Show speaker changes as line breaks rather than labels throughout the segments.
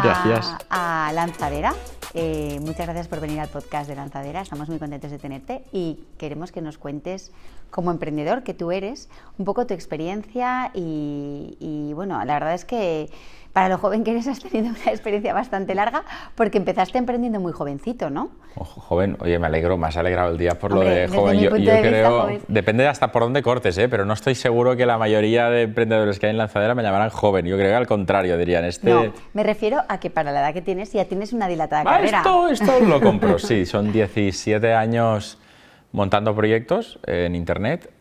Gracias.
a Lanzadera. Muchas gracias por venir al podcast de Lanzadera. Estamos muy contentos de tenerte y queremos que nos cuentes, como emprendedor que tú eres, un poco tu experiencia y bueno, la verdad es que para lo joven que eres has tenido una experiencia bastante larga porque empezaste emprendiendo muy jovencito, ¿no?
Joven, oye, me alegro, me has alegrado el día por
Hombre,
lo de joven.
desde mi punto de vista,
creo,
joven.
depende hasta por dónde cortes, pero no estoy seguro que la mayoría de emprendedores que hay en Lanzadera me llamarán joven. Yo creo que al contrario, dirían
No, me refiero a que para la edad que tienes ya tienes una dilatada carrera.
Esto lo compro, sí, son 17 años montando proyectos en Internet.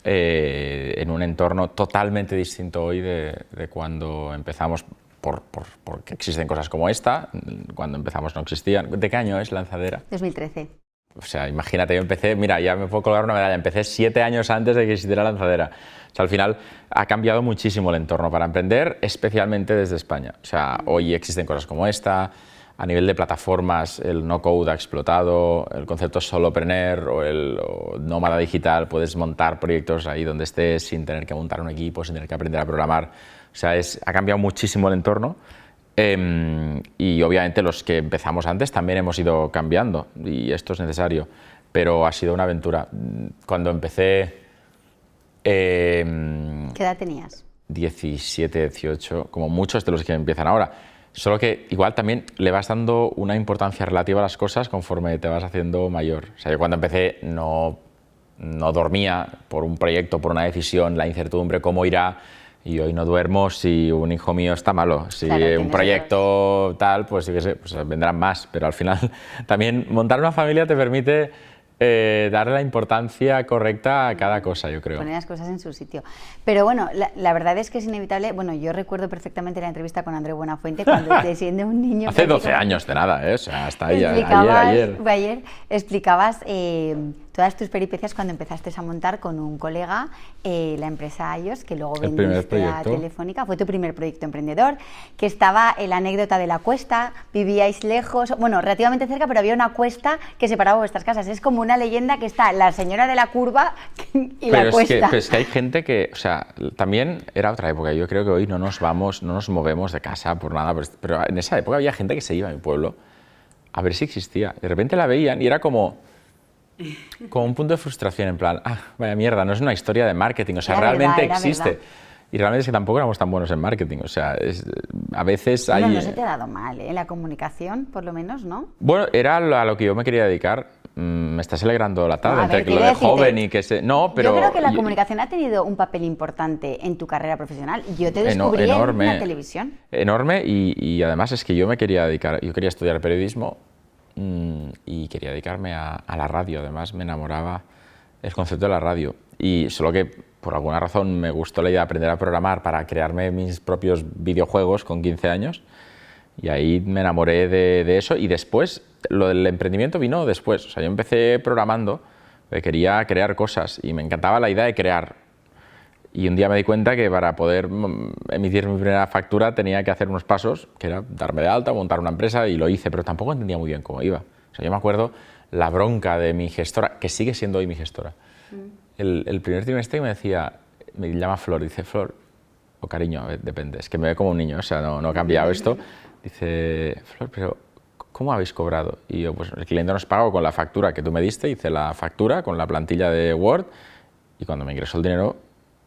En un entorno totalmente distinto hoy de cuando empezamos, porque existen cosas como esta, cuando empezamos no existían. ¿De qué año es Lanzadera?
2013.
O sea, imagínate, yo empecé, mira, ya me puedo colgar una medalla, empecé 7 años antes de que existiera Lanzadera. O sea, al final ha cambiado muchísimo el entorno para emprender, especialmente desde España. O sea, hoy existen cosas como esta. A nivel de plataformas, el no-code ha explotado, el concepto solopreneur o el nómada digital, puedes montar proyectos ahí donde estés sin tener que montar un equipo, sin tener que aprender a programar. O sea, ha cambiado muchísimo el entorno y obviamente los que empezamos antes también hemos ido cambiando y esto es necesario, pero ha sido una aventura. Cuando empecé...
¿Qué edad tenías?
17, 18, como muchos de los que empiezan ahora. Solo que igual también le vas dando una importancia relativa a las cosas conforme te vas haciendo mayor. O sea, yo cuando empecé no dormía por un proyecto, por una decisión, la incertidumbre, cómo irá, y hoy no duermo si un hijo mío está malo. Si
claro,
un proyecto tal, pues yo qué sé, pues vendrán más. Pero al final también montar una familia te permite darle la importancia correcta a cada cosa, yo creo.
Poner las cosas en su sitio. Pero bueno, la verdad es que es inevitable. Bueno, yo recuerdo perfectamente la entrevista con Andreu Buenafuente cuando siendo un niño...
Hace 12 años de nada, o sea, hasta ahí,
ayer explicabas todas tus peripecias cuando empezaste a montar con un colega la empresa iOS, que luego vendiste a Telefónica. Fue tu primer proyecto emprendedor, que estaba en la anécdota de la cuesta, vivíais lejos, bueno, relativamente cerca, pero había una cuesta que separaba vuestras casas. Es como una leyenda que está la señora de la curva y la cuesta.
Pero es que hay gente que, o sea, también era otra época. Yo creo que hoy no nos movemos de casa por nada, pero en esa época había gente que se iba a mi pueblo a ver si existía. De repente la veían y era como un punto de frustración, en plan, vaya mierda, no es una historia de marketing, o sea, realmente existe. Verdad. Y realmente es que tampoco éramos tan buenos en marketing, o sea, a veces hay...
No se te ha dado mal, en la comunicación, por lo menos, ¿no?
Bueno, era a lo que yo me quería dedicar. Me estás alegrando la tarde entre lo de joven y que se... No, pero...
Yo creo que la comunicación ha tenido un papel importante en tu carrera profesional. Yo te descubrí en la televisión.
Enorme, y además es que yo me quería dedicar, yo quería estudiar periodismo y quería dedicarme a la radio. Además me enamoraba el concepto de la radio, y solo que por alguna razón me gustó la idea de aprender a programar para crearme mis propios videojuegos con 15 años, y ahí me enamoré de eso. Y después lo del emprendimiento vino después. O sea, yo empecé programando, quería crear cosas y me encantaba la idea de crear. Y un día me di cuenta que para poder emitir mi primera factura tenía que hacer unos pasos, que era darme de alta, montar una empresa, y lo hice, pero tampoco entendía muy bien cómo iba. O sea, yo me acuerdo la bronca de mi gestora, que sigue siendo hoy mi gestora. El primer trimestre me decía, me llama Flor, dice, Flor, o cariño, depende, es que me ve como un niño, o sea, no ha cambiado esto. Dice, Flor, pero ¿cómo habéis cobrado? Y yo, pues el cliente nos pagó con la factura que tú me diste, hice la factura con la plantilla de Word, y cuando me ingresó el dinero,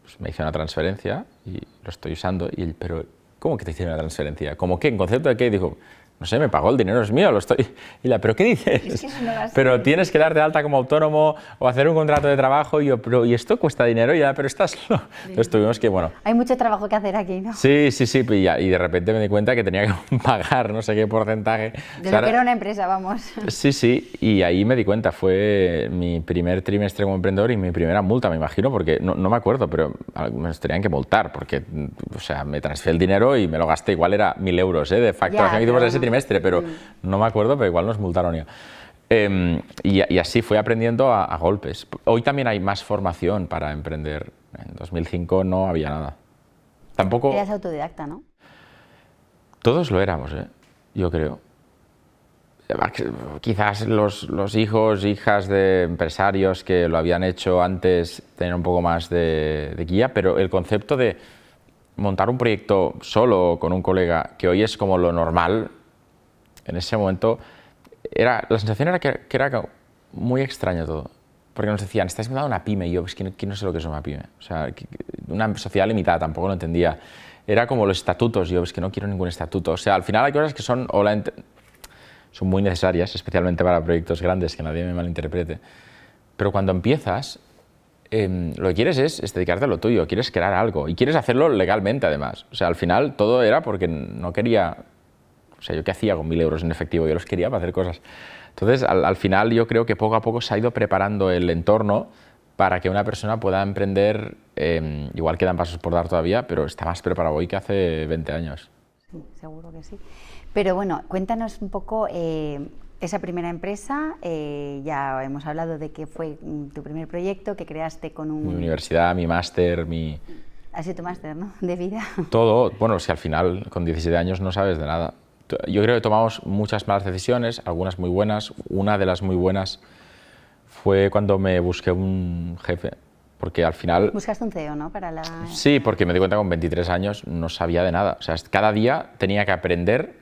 pues me hice una transferencia y lo estoy usando. Y él, pero ¿cómo que te hice una transferencia? ¿Cómo qué? ¿En concepto de qué? Y dijo, no sé, me pagó, el dinero es mío, lo estoy... Y la, ¿pero qué dices?
Es que eso no
pero tienes que darte de alta como autónomo o hacer un contrato de trabajo. Y yo, pero ¿y esto cuesta dinero? Y ya, pero estás... Entonces tuvimos que, bueno...
Hay mucho trabajo que hacer aquí, ¿no?
Sí, y de repente me di cuenta que tenía que pagar no sé qué porcentaje.
De lo que era una empresa, vamos.
Sí, y ahí me di cuenta, fue mi primer trimestre como emprendedor y mi primera multa, me imagino, porque no me acuerdo, pero me tenían que multar, porque, o sea, me transferí el dinero y me lo gasté, igual era 1.000 euros, de facturación que hicimos ese trimestre, pero no me acuerdo, pero igual nos multaron ya. Y así fui aprendiendo a golpes. Hoy también hay más formación para emprender. En 2005 no había nada. Tampoco...
Eras autodidacta, ¿no?
Todos lo éramos, yo creo. Quizás los hijos, hijas de empresarios que lo habían hecho antes tenían un poco más de guía, pero el concepto de montar un proyecto solo o con un colega, que hoy es como lo normal, en ese momento la sensación era que era muy extraño todo. Porque nos decían, estáis montando una pyme, y yo, es que no sé lo que es una pyme. O sea, una sociedad limitada, tampoco lo entendía. Era como los estatutos, yo, es que no quiero ningún estatuto. O sea, al final hay cosas que son muy necesarias, especialmente para proyectos grandes, que nadie me malinterprete. Pero cuando empiezas, lo que quieres es dedicarte a lo tuyo, quieres crear algo y quieres hacerlo legalmente además. O sea, al final todo era porque no quería... O sea, ¿yo qué hacía con 1.000 euros en efectivo? Yo los quería para hacer cosas. Entonces, al final yo creo que poco a poco se ha ido preparando el entorno para que una persona pueda emprender, igual quedan pasos por dar todavía, pero está más preparado hoy que hace 20 años.
Sí, seguro que sí. Pero bueno, cuéntanos un poco esa primera empresa, ya hemos hablado de que fue tu primer proyecto que creaste con un...
Mi universidad, mi máster, mi...
Ha sido tu máster, ¿no? De vida.
Todo, bueno, si al final con 17 años no sabes de nada. Yo creo que tomamos muchas malas decisiones, algunas muy buenas. Una de las muy buenas fue cuando me busqué un jefe, porque al final...
Buscaste un CEO, ¿no?
Sí, porque me di cuenta que con 23 años no sabía de nada. O sea, cada día tenía que aprender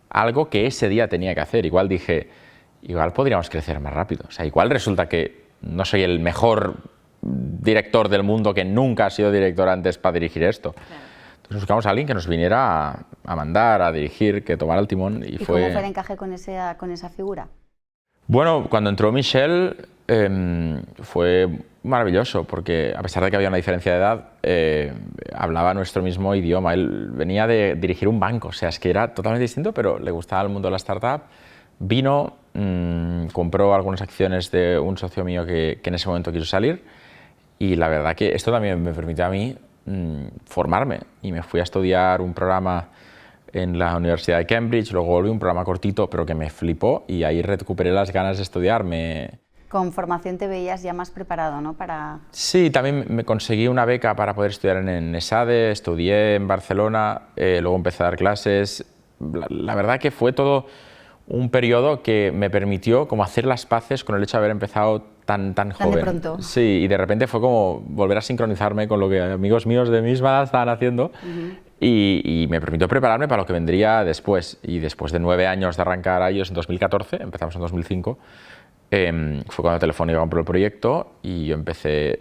algo que ese día tenía que hacer. Igual dije, igual podríamos crecer más rápido. O sea, igual resulta que no soy el mejor director del mundo, que nunca ha sido director antes para dirigir esto. Claro. Entonces buscamos a alguien que nos viniera a mandar, a dirigir, que tomara el timón. ¿Y
cómo fue el encaje con esa figura?
Bueno, cuando entró Michelle fue maravilloso, porque a pesar de que había una diferencia de edad, hablaba nuestro mismo idioma. Él venía de dirigir un banco, o sea, es que era totalmente distinto, pero le gustaba el mundo de la startup. Vino, compró algunas acciones de un socio mío que en ese momento quiso salir, y la verdad que esto también me permitió a mí formarme, y me fui a estudiar un programa en la Universidad de Cambridge, luego volví un programa cortito pero que me flipó, y ahí recuperé las ganas de estudiar.
Con formación te veías ya más preparado, ¿no?
Sí, también me conseguí una beca para poder estudiar en ESADE, estudié en Barcelona, luego empecé a dar clases. La verdad que fue todo un periodo que me permitió como hacer las paces con el hecho de haber empezado tan joven.
De pronto.
Sí, y de repente fue como volver a sincronizarme con lo que amigos míos de mi misma edad estaban haciendo. Y me permitió prepararme para lo que vendría después. Y después de 9 años de arrancar a ellos en 2014, empezamos en 2005, fue cuando Telefónica compró el proyecto y yo empecé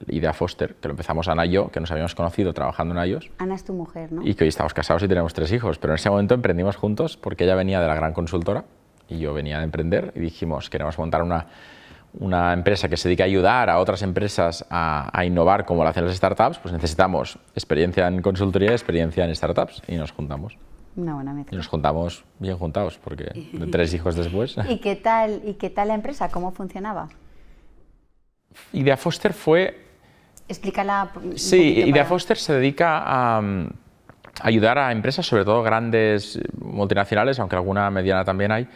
Idea Foster, que lo empezamos Ana y yo, que nos habíamos conocido trabajando en iOS.
Ana es tu mujer, ¿no?
Y que hoy estamos casados y tenemos 3 hijos, pero en ese momento emprendimos juntos porque ella venía de la gran consultora y yo venía de emprender, y dijimos, queremos montar una empresa que se dedique a ayudar a otras empresas a innovar como lo hacen las startups, pues necesitamos experiencia en consultoría y experiencia en startups, y nos juntamos.
Una buena mezcla.
Y nos juntamos bien juntados, porque de 3 hijos después...
¿Y qué tal la empresa? ¿Cómo funcionaba?
Idea Foster fue...
Explícala.
Sí, Idea Foster se dedica a ayudar a empresas, sobre todo grandes multinacionales, aunque alguna mediana también hay,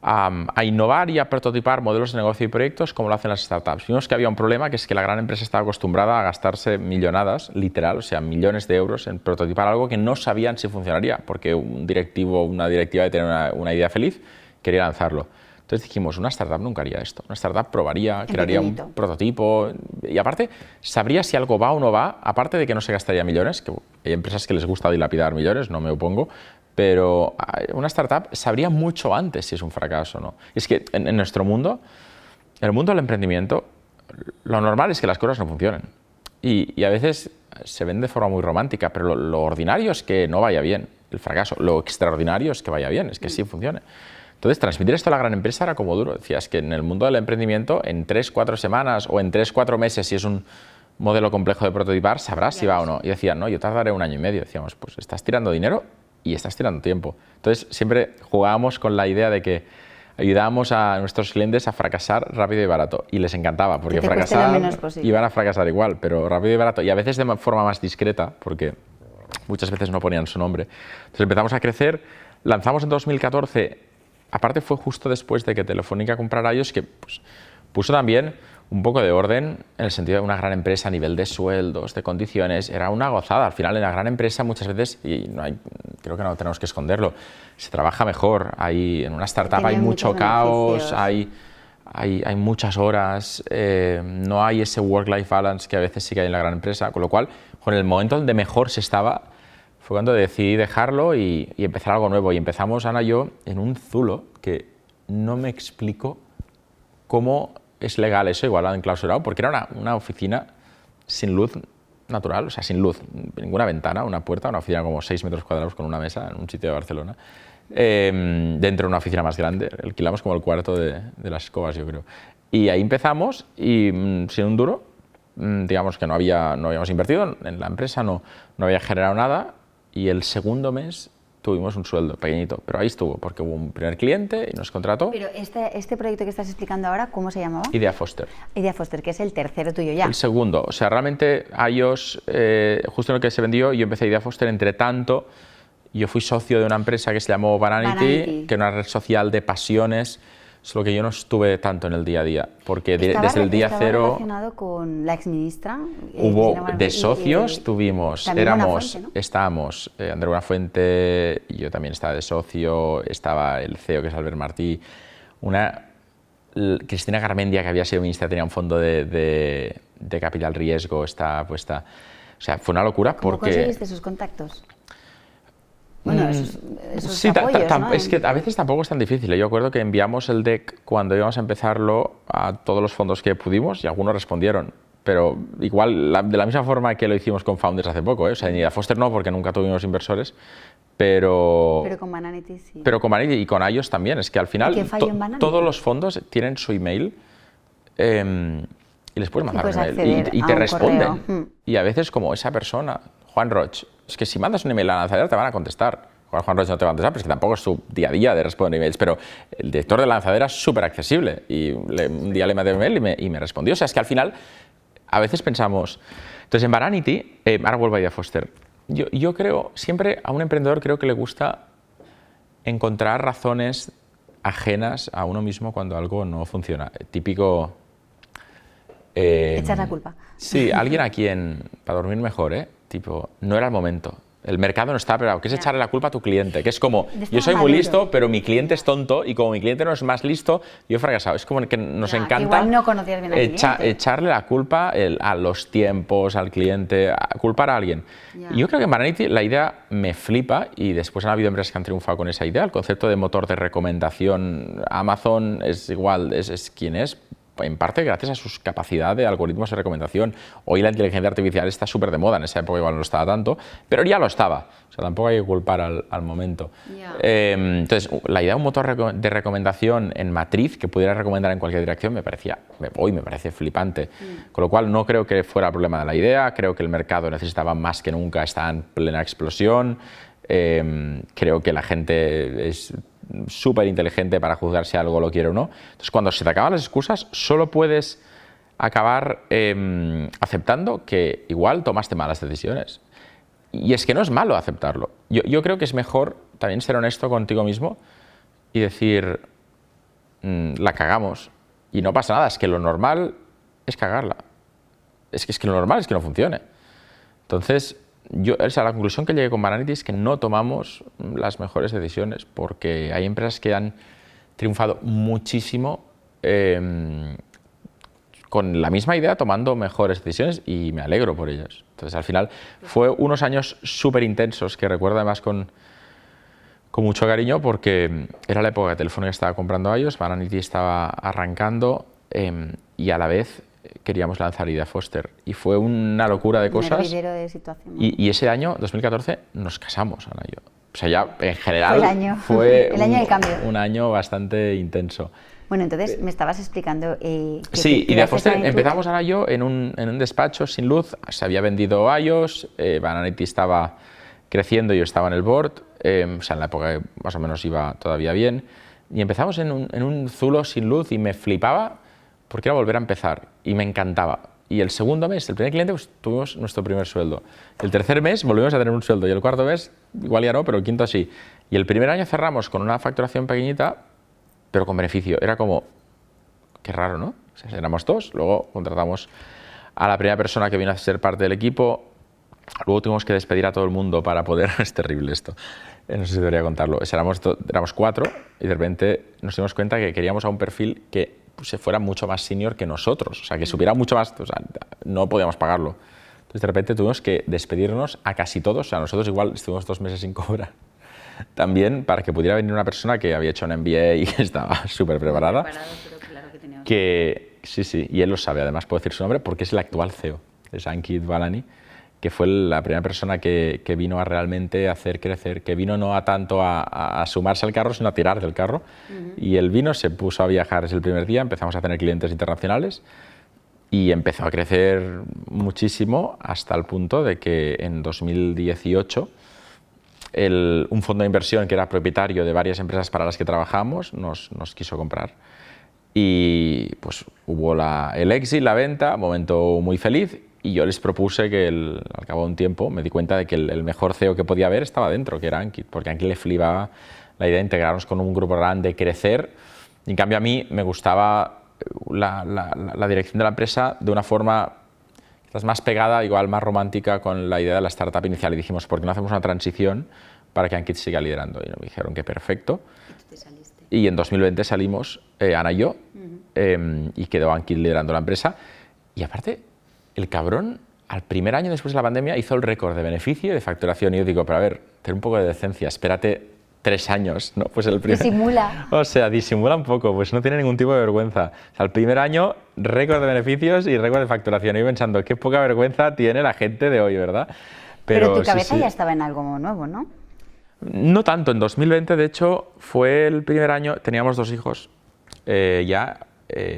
a innovar y a prototipar modelos de negocio y proyectos como lo hacen las startups. Vimos que había un problema, que es que la gran empresa estaba acostumbrada a gastarse millonadas, literal, o sea, millones de euros en prototipar algo que no sabían si funcionaría, porque un directivo o una directiva de tener una idea feliz quería lanzarlo. Entonces dijimos, una startup nunca haría esto. Una startup probaría, crearía un prototipo y aparte sabría si algo va o no va, aparte de que no se gastaría millones, que hay empresas que les gusta dilapidar millones, no me opongo, pero una startup sabría mucho antes si es un fracaso o no. Y es que en nuestro mundo, en el mundo del emprendimiento, lo normal es que las cosas no funcionen. Y a veces se ven de forma muy romántica, pero lo ordinario es que no vaya bien el fracaso. Lo extraordinario es que vaya bien, es que sí funcione. Entonces, transmitir esto a la gran empresa era como duro. Decías que en el mundo del emprendimiento, en 3-4 semanas o en 3-4 meses, si es un modelo complejo de prototipar, sabrás si va o no. Y decían, no, yo tardaré 1 año y medio. Decíamos, pues estás tirando dinero y estás tirando tiempo. Entonces, siempre jugábamos con la idea de que ayudábamos a nuestros clientes a fracasar rápido y barato. Y les encantaba, porque fracasar iban a fracasar igual, pero rápido y barato. Y a veces de forma más discreta, porque muchas veces no ponían su nombre. Entonces empezamos a crecer, lanzamos en 2014... Aparte fue justo después de que Telefónica comprara iOS, que pues, puso también un poco de orden en el sentido de una gran empresa a nivel de sueldos, de condiciones. Era una gozada. Al final en la gran empresa muchas veces, y creo que no tenemos que esconderlo, se trabaja mejor. En una startup hay mucho caos, hay hay muchas horas, no hay ese work-life balance que a veces sí que hay en la gran empresa, con lo cual, en el momento donde mejor se estaba, fue cuando decidí dejarlo y empezar algo nuevo. Y empezamos, Ana y yo, en un zulo que no me explico cómo es legal eso, igual enclausurado, porque era una oficina sin luz natural, o sea, sin luz, ninguna ventana, una puerta, una oficina como 6 metros cuadrados con una mesa en un sitio de Barcelona, dentro de una oficina más grande, alquilamos como el cuarto de las escobas, yo creo. Y ahí empezamos y sin un duro, digamos que no habíamos invertido en la empresa, no había generado nada, y el segundo mes tuvimos un sueldo pequeñito, pero ahí estuvo, porque hubo un primer cliente y nos contrató.
Pero este proyecto que estás explicando ahora, ¿cómo se llamaba?
Idea Foster.
Idea Foster, que es el tercero tuyo ya.
El segundo, o sea, realmente iOS, justo en lo que se vendió, yo empecé Idea Foster, entre tanto, yo fui socio de una empresa que se llamó Vanity, que era una red social de pasiones, solo que yo no estuve tanto en el día a día, porque desde el día cero...
¿Estaba relacionado con la exministra?
Hubo de socios, estábamos Andreu Buenafuente, yo también estaba de socio, estaba el CEO, que es Albert Martí, Cristina Garmendia, que había sido ministra, tenía un fondo de capital riesgo, está puesta... O sea, fue una locura porque...
¿Cómo conseguiste esos contactos? Bueno, esos sí, apoyos, ¿no?
Es que a veces tampoco es tan difícil. Yo recuerdo que enviamos el deck cuando íbamos a empezarlo a todos los fondos que pudimos y algunos respondieron. Pero igual, de la misma forma que lo hicimos con Founders hace poco, ¿eh? O sea, ni a Foster no, porque nunca tuvimos inversores, pero
con Vanity sí.
Pero con Vanity y con iOS también. Es que al final todos los fondos tienen su email y les puedes mandar un email y te responden. Y a veces como esa persona, Juan Roch, es que si mandas un email a la lanzadera te van a contestar. Juan Roch no te va a contestar, pero es que tampoco es su día a día de responder emails. Pero el director de la lanzadera es súper accesible y un día le mandé un email y me respondió. O sea, es que al final a veces pensamos... Entonces en Vanity, ahora vuelvo a Idea Foster, yo creo, siempre a un emprendedor creo que le gusta encontrar razones ajenas a uno mismo cuando algo no funciona. Típico...
echar la culpa.
Sí, alguien a quien, para dormir mejor, tipo, no era el momento. El mercado no está preparado, que es echarle la culpa a tu cliente, que es como, yo soy muy listo, pero mi cliente es tonto y como mi cliente no es más listo, yo he fracasado. Es como que nos encanta
igual no conocías bien al cliente.
Echarle la culpa a los tiempos, al cliente, culpar a alguien. Y yo creo que en Vanity la idea me flipa y después han habido empresas que han triunfado con esa idea. El concepto de motor de recomendación, Amazon es igual, es quien es, en parte gracias a su capacidad de algoritmos de recomendación. Hoy la inteligencia artificial está súper de moda, en esa época igual no lo estaba tanto, pero ya lo estaba. O sea, tampoco hay que culpar al momento. Entonces, la idea de un motor de recomendación en matriz que pudiera recomendar en cualquier dirección me parece flipante. Con lo cual, no creo que fuera problema de la idea, creo que el mercado necesitaba más que nunca, está en plena explosión. Creo que la gente es súper inteligente para juzgar si algo lo quiere o no. Entonces, cuando se te acaban las excusas, solo puedes acabar aceptando que igual tomaste malas decisiones. Y es que no es malo aceptarlo. Yo creo que es mejor también ser honesto contigo mismo y decir, la cagamos y no pasa nada, es que lo normal es cagarla. Es que lo normal es que no funcione. Entonces, la conclusión que llegué con Vanity es que no tomamos las mejores decisiones porque hay empresas que han triunfado muchísimo con la misma idea, tomando mejores decisiones y me alegro por ellas. Entonces, al final, fue unos años súper intensos que recuerdo además con mucho cariño porque era la época que Telefónica estaba comprando iOS, Vanity estaba arrancando y a la vez queríamos lanzar Idea Foster y fue una locura de cosas.
Un hervidero de situación, ¿no?
Y ese año, 2014, nos casamos, Ana y yo. O sea, ya en general
fue el año del cambio.
Un año bastante intenso.
Bueno, entonces me estabas explicando
sí, Idea Foster empezamos Ana y yo en un despacho sin luz, se había vendido iOS, Vanity estaba creciendo, yo estaba en el board, o sea, en la época más o menos iba todavía bien, y empezamos en un zulo sin luz y me flipaba porque era volver a empezar y me encantaba. Y el segundo mes, el primer cliente, pues, tuvimos nuestro primer sueldo. El tercer mes volvimos a tener un sueldo y el cuarto mes, igual ya no, pero el quinto sí. Y el primer año cerramos con una facturación pequeñita, pero con beneficio. Era como, qué raro, ¿no? O sea, éramos dos, luego contratamos a la primera persona que vino a ser parte del equipo, luego tuvimos que despedir a todo el mundo para poder... Es terrible esto, no sé si debería contarlo. Éramos 4 y de repente nos dimos cuenta que queríamos a un perfil que se fuera mucho más senior que nosotros, o sea, que supiera mucho más, o sea, no podíamos pagarlo. Entonces, de repente tuvimos que despedirnos a casi todos, o sea, nosotros igual estuvimos 2 meses sin cobrar. También para que pudiera venir una persona que había hecho un MBA y que estaba súper preparada.
Pero claro que tenía
sí, y él lo sabe, además puedo decir su nombre porque es el actual CEO, es Ankit Balani, que fue la primera persona que vino a realmente hacer crecer, que vino no a tanto a sumarse al carro, sino a tirar del carro. Y él vino, se puso a viajar desde el primer día, empezamos a tener clientes internacionales y empezó a crecer muchísimo hasta el punto de que en 2018 un fondo de inversión que era propietario de varias empresas para las que trabajamos nos quiso comprar. Y pues hubo el exit, la venta, momento muy feliz, y yo les propuse que al cabo de un tiempo me di cuenta de que el mejor CEO que podía haber estaba dentro, que era Ankit, porque a Ankit le flipaba la idea de integrarnos con un grupo grande, crecer, y en cambio a mí me gustaba la dirección de la empresa de una forma quizás más pegada, igual más romántica con la idea de la startup inicial, y dijimos, ¿por qué no hacemos una transición para que Ankit siga liderando? Y nos dijeron que perfecto.
¿Y tú te saliste?
Y en 2020 salimos, Ana y yo, y quedó Ankit liderando la empresa. Y aparte, el cabrón, al primer año después de la pandemia, hizo el récord de beneficio y de facturación. Y yo digo, pero a ver, ten un poco de decencia, espérate 3 años, ¿no? Pues el primer...
Disimula.
O sea, disimula un poco, pues no tiene ningún tipo de vergüenza. O sea, el primer año, récord de beneficios y récord de facturación. Y yo pensando, qué poca vergüenza tiene la gente de hoy, ¿verdad?
Pero tu cabeza ya estaba en algo nuevo, ¿no?
No tanto. En 2020, de hecho, fue el primer año, teníamos 2 hijos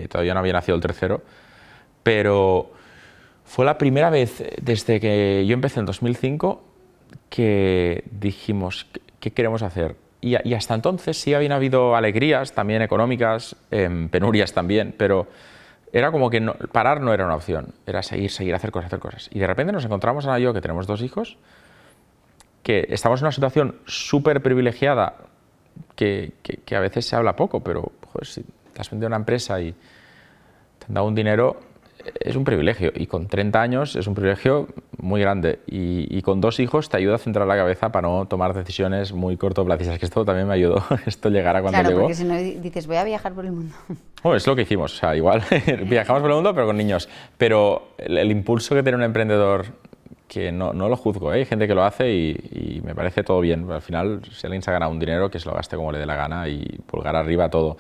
todavía no había nacido el tercero, pero fue la primera vez desde que yo empecé en 2005 que dijimos, ¿qué queremos hacer? Y hasta entonces sí habían habido alegrías también económicas, penurias también, pero era como que parar no era una opción, era seguir, hacer cosas. Y de repente nos encontramos, Ana y yo, que tenemos 2 hijos, que estamos en una situación súper privilegiada, que a veces se habla poco, pero joder, si te has vendido una empresa y te han dado un dinero, es un privilegio, y con 30 años es un privilegio muy grande, y con 2 hijos te ayuda a centrar la cabeza para no tomar decisiones muy cortoplacistas, que esto también me ayudó, esto llegara cuando llegó.
Claro, porque si no dices, voy a viajar por el mundo.
Bueno, es lo que hicimos, o sea, igual viajamos por el mundo, pero con niños, pero el impulso que tiene un emprendedor, que no lo juzgo, hay gente que lo hace y me parece todo bien. Al final, si alguien se ha ganado un dinero, que se lo gaste como le dé la gana y pulgar arriba todo.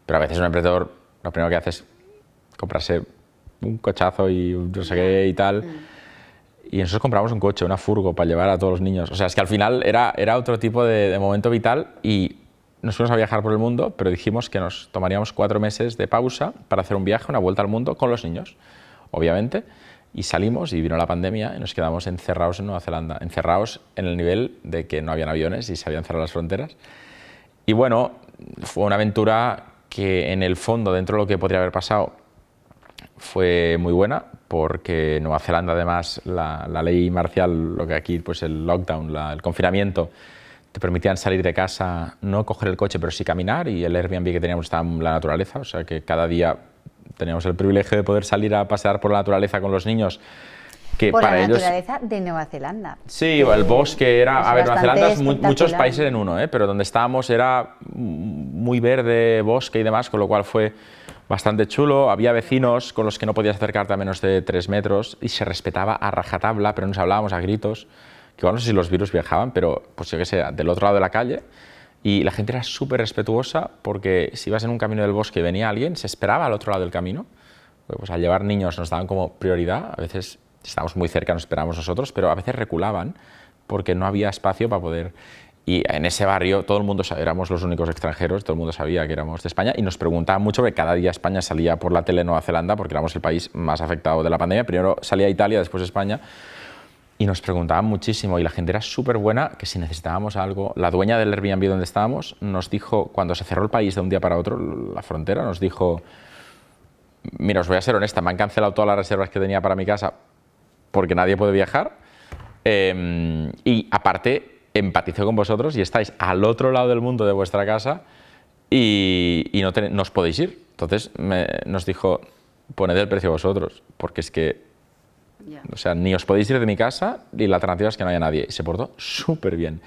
Pero a veces un emprendedor lo primero que hace es comprarse un cochazo y no sé qué y tal. Y nosotros compramos un coche, una furgo para llevar a todos los niños. O sea, es que al final era otro tipo de momento vital, y nos fuimos a viajar por el mundo, pero dijimos que nos tomaríamos 4 meses de pausa para hacer un viaje, una vuelta al mundo con los niños, obviamente. Y salimos y vino la pandemia y nos quedamos encerrados en Nueva Zelanda, encerrados en el nivel de que no habían aviones y se habían cerrado las fronteras. Y bueno, fue una aventura que en el fondo, dentro de lo que podría haber pasado, fue muy buena, porque Nueva Zelanda además la ley marcial, lo que aquí pues el lockdown, el confinamiento, te permitían salir de casa, no coger el coche pero sí caminar, y el Airbnb que teníamos estaba en la naturaleza, o sea que cada día teníamos el privilegio de poder salir a pasear por la naturaleza con los niños. Que
por
para
la
ellos,
naturaleza de Nueva Zelanda.
Sí, el bosque era... A ver, Nueva Zelanda es muchos países en uno, pero donde estábamos era muy verde, bosque y demás, con lo cual fue bastante chulo. Había vecinos con los que no podías acercarte a menos de 3 metros y se respetaba a rajatabla, pero nos hablábamos a gritos. Que igual no sé si los virus viajaban, pero pues yo qué sé, del otro lado de la calle. Y la gente era súper respetuosa, porque si ibas en un camino del bosque y venía alguien, se esperaba al otro lado del camino. Pues al llevar niños nos daban como prioridad. A veces, si estábamos muy cerca, nos esperábamos nosotros, pero a veces reculaban porque no había espacio para poder... Y en ese barrio todo el mundo sabía, éramos los únicos extranjeros, todo el mundo sabía que éramos de España, y nos preguntaban mucho, porque cada día España salía por la tele Nueva Zelanda, porque éramos el país más afectado de la pandemia. Primero salía Italia, después España. Y nos preguntaban muchísimo, y la gente era súper buena, que si necesitábamos algo... La dueña del Airbnb donde estábamos nos dijo, cuando se cerró el país de un día para otro, la frontera, nos dijo: mira, os voy a ser honesta, me han cancelado todas las reservas que tenía para mi casa porque nadie puede viajar, y aparte empatizo con vosotros y estáis al otro lado del mundo de vuestra casa y no os podéis ir. Entonces nos dijo: poned el precio vosotros, porque es que o sea, ni os podéis ir de mi casa, y la alternativa es que no haya nadie. Y se portó súper bien.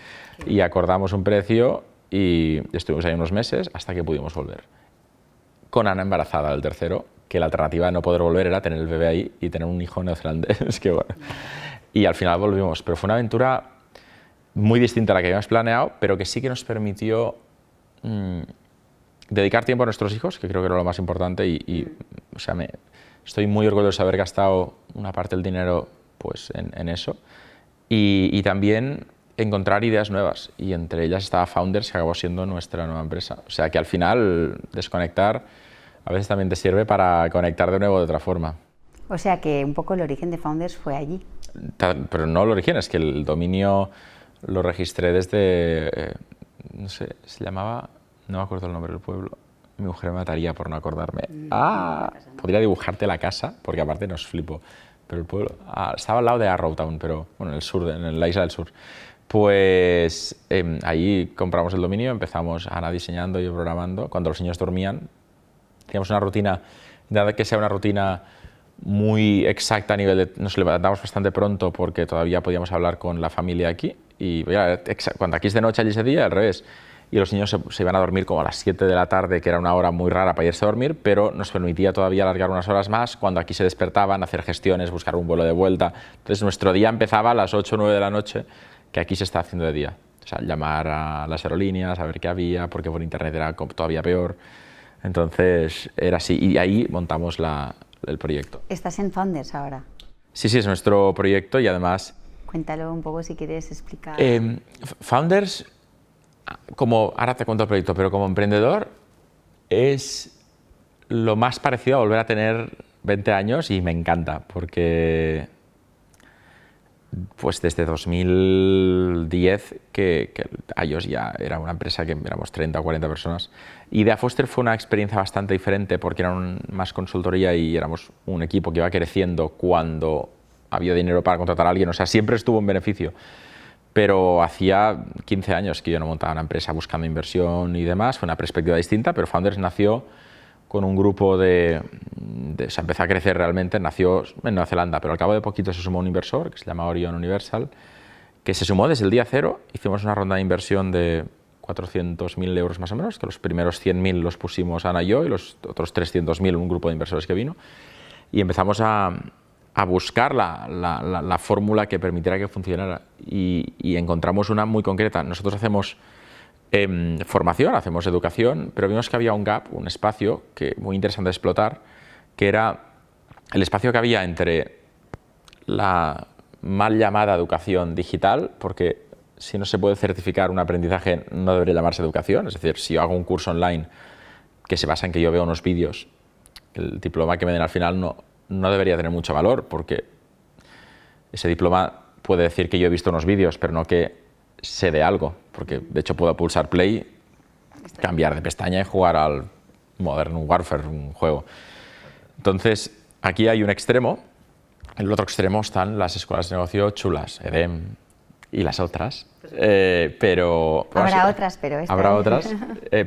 Y acordamos un precio y estuvimos ahí unos meses hasta que pudimos volver. con Ana embarazada del tercero, que la alternativa de no poder volver era tener el bebé ahí y tener un hijo neozelandés. Que bueno. Y al final volvimos, pero fue una aventura muy distinta a la que habíamos planeado, pero que sí que nos permitió dedicar tiempo a nuestros hijos, que creo que era lo más importante, o sea, estoy muy orgulloso de haber gastado una parte del dinero pues, en eso, y también encontrar ideas nuevas, y entre ellas estaba Founders, que acabó siendo nuestra nueva empresa. O sea que al final desconectar a veces también te sirve para conectar de nuevo de otra forma.
O sea que un poco el origen de Founders fue allí.
Pero no el origen, es que el dominio lo registré desde, no sé, se llamaba, no me acuerdo el nombre del pueblo, mi mujer me mataría por no acordarme. Podría dibujarte la casa, porque aparte nos flipo, pero el pueblo, estaba al lado de Arrowtown, pero bueno, en el sur, en la isla del sur. Pues ahí compramos el dominio, empezamos Ana diseñando y yo programando. Cuando los niños dormían, teníamos una rutina, nada que sea una rutina muy exacta a nivel de... Nos levantamos bastante pronto porque todavía podíamos hablar con la familia aquí, y cuando aquí es de noche, allí es de día, al revés. Y los niños se iban a dormir como a las 7 de la tarde, que era una hora muy rara para irse a dormir, pero nos permitía todavía alargar unas horas más cuando aquí se despertaban, hacer gestiones, buscar un vuelo de vuelta. Entonces nuestro día empezaba a las 8 o 9 de la noche, que aquí se está haciendo de día. O sea, llamar a las aerolíneas, a ver qué había, porque por internet era todavía peor. Entonces era así, y ahí montamos el proyecto.
¿Estás en Founders ahora?
Sí, es nuestro proyecto, y además...
Cuéntalo un poco si quieres explicar.
Founders, ahora te cuento el proyecto, pero como emprendedor es lo más parecido a volver a tener 20 años, y me encanta, porque pues desde 2010 que iOS ya era una empresa que éramos 30 o 40 personas. Idea Foster fue una experiencia bastante diferente porque era más consultoría y éramos un equipo que iba creciendo cuando había dinero para contratar a alguien. O sea, siempre estuvo en beneficio. Pero hacía 15 años que yo no montaba una empresa buscando inversión y demás. Fue una perspectiva distinta, pero Founders nació con un grupo o sea, empezó a crecer realmente, nació en Nueva Zelanda, pero al cabo de poquito se sumó un inversor que se llama Orion Universal, que se sumó desde el día cero. Hicimos una ronda de inversión de 400.000 euros más o menos, que los primeros 100.000 los pusimos Ana y yo, y los otros 300.000 un grupo de inversores que vino, y empezamos a buscar la fórmula que permitiera que funcionara, y encontramos una muy concreta. Nosotros hacemos formación, hacemos educación, pero vimos que había un gap, un espacio muy interesante de explotar, que era el espacio que había entre la mal llamada educación digital, porque si no se puede certificar un aprendizaje no debería llamarse educación. Es decir, si yo hago un curso online que se basa en que yo veo unos vídeos, el diploma que me den al final no debería tener mucho valor, porque ese diploma puede decir que yo he visto unos vídeos, pero no que sé de algo, porque de hecho puedo pulsar play, cambiar de pestaña y jugar al Modern Warfare, un juego. Entonces, aquí hay un extremo. En el otro extremo están las escuelas de negocio chulas, EDEM y las otras.
Habrá otras, pero
habrá otras,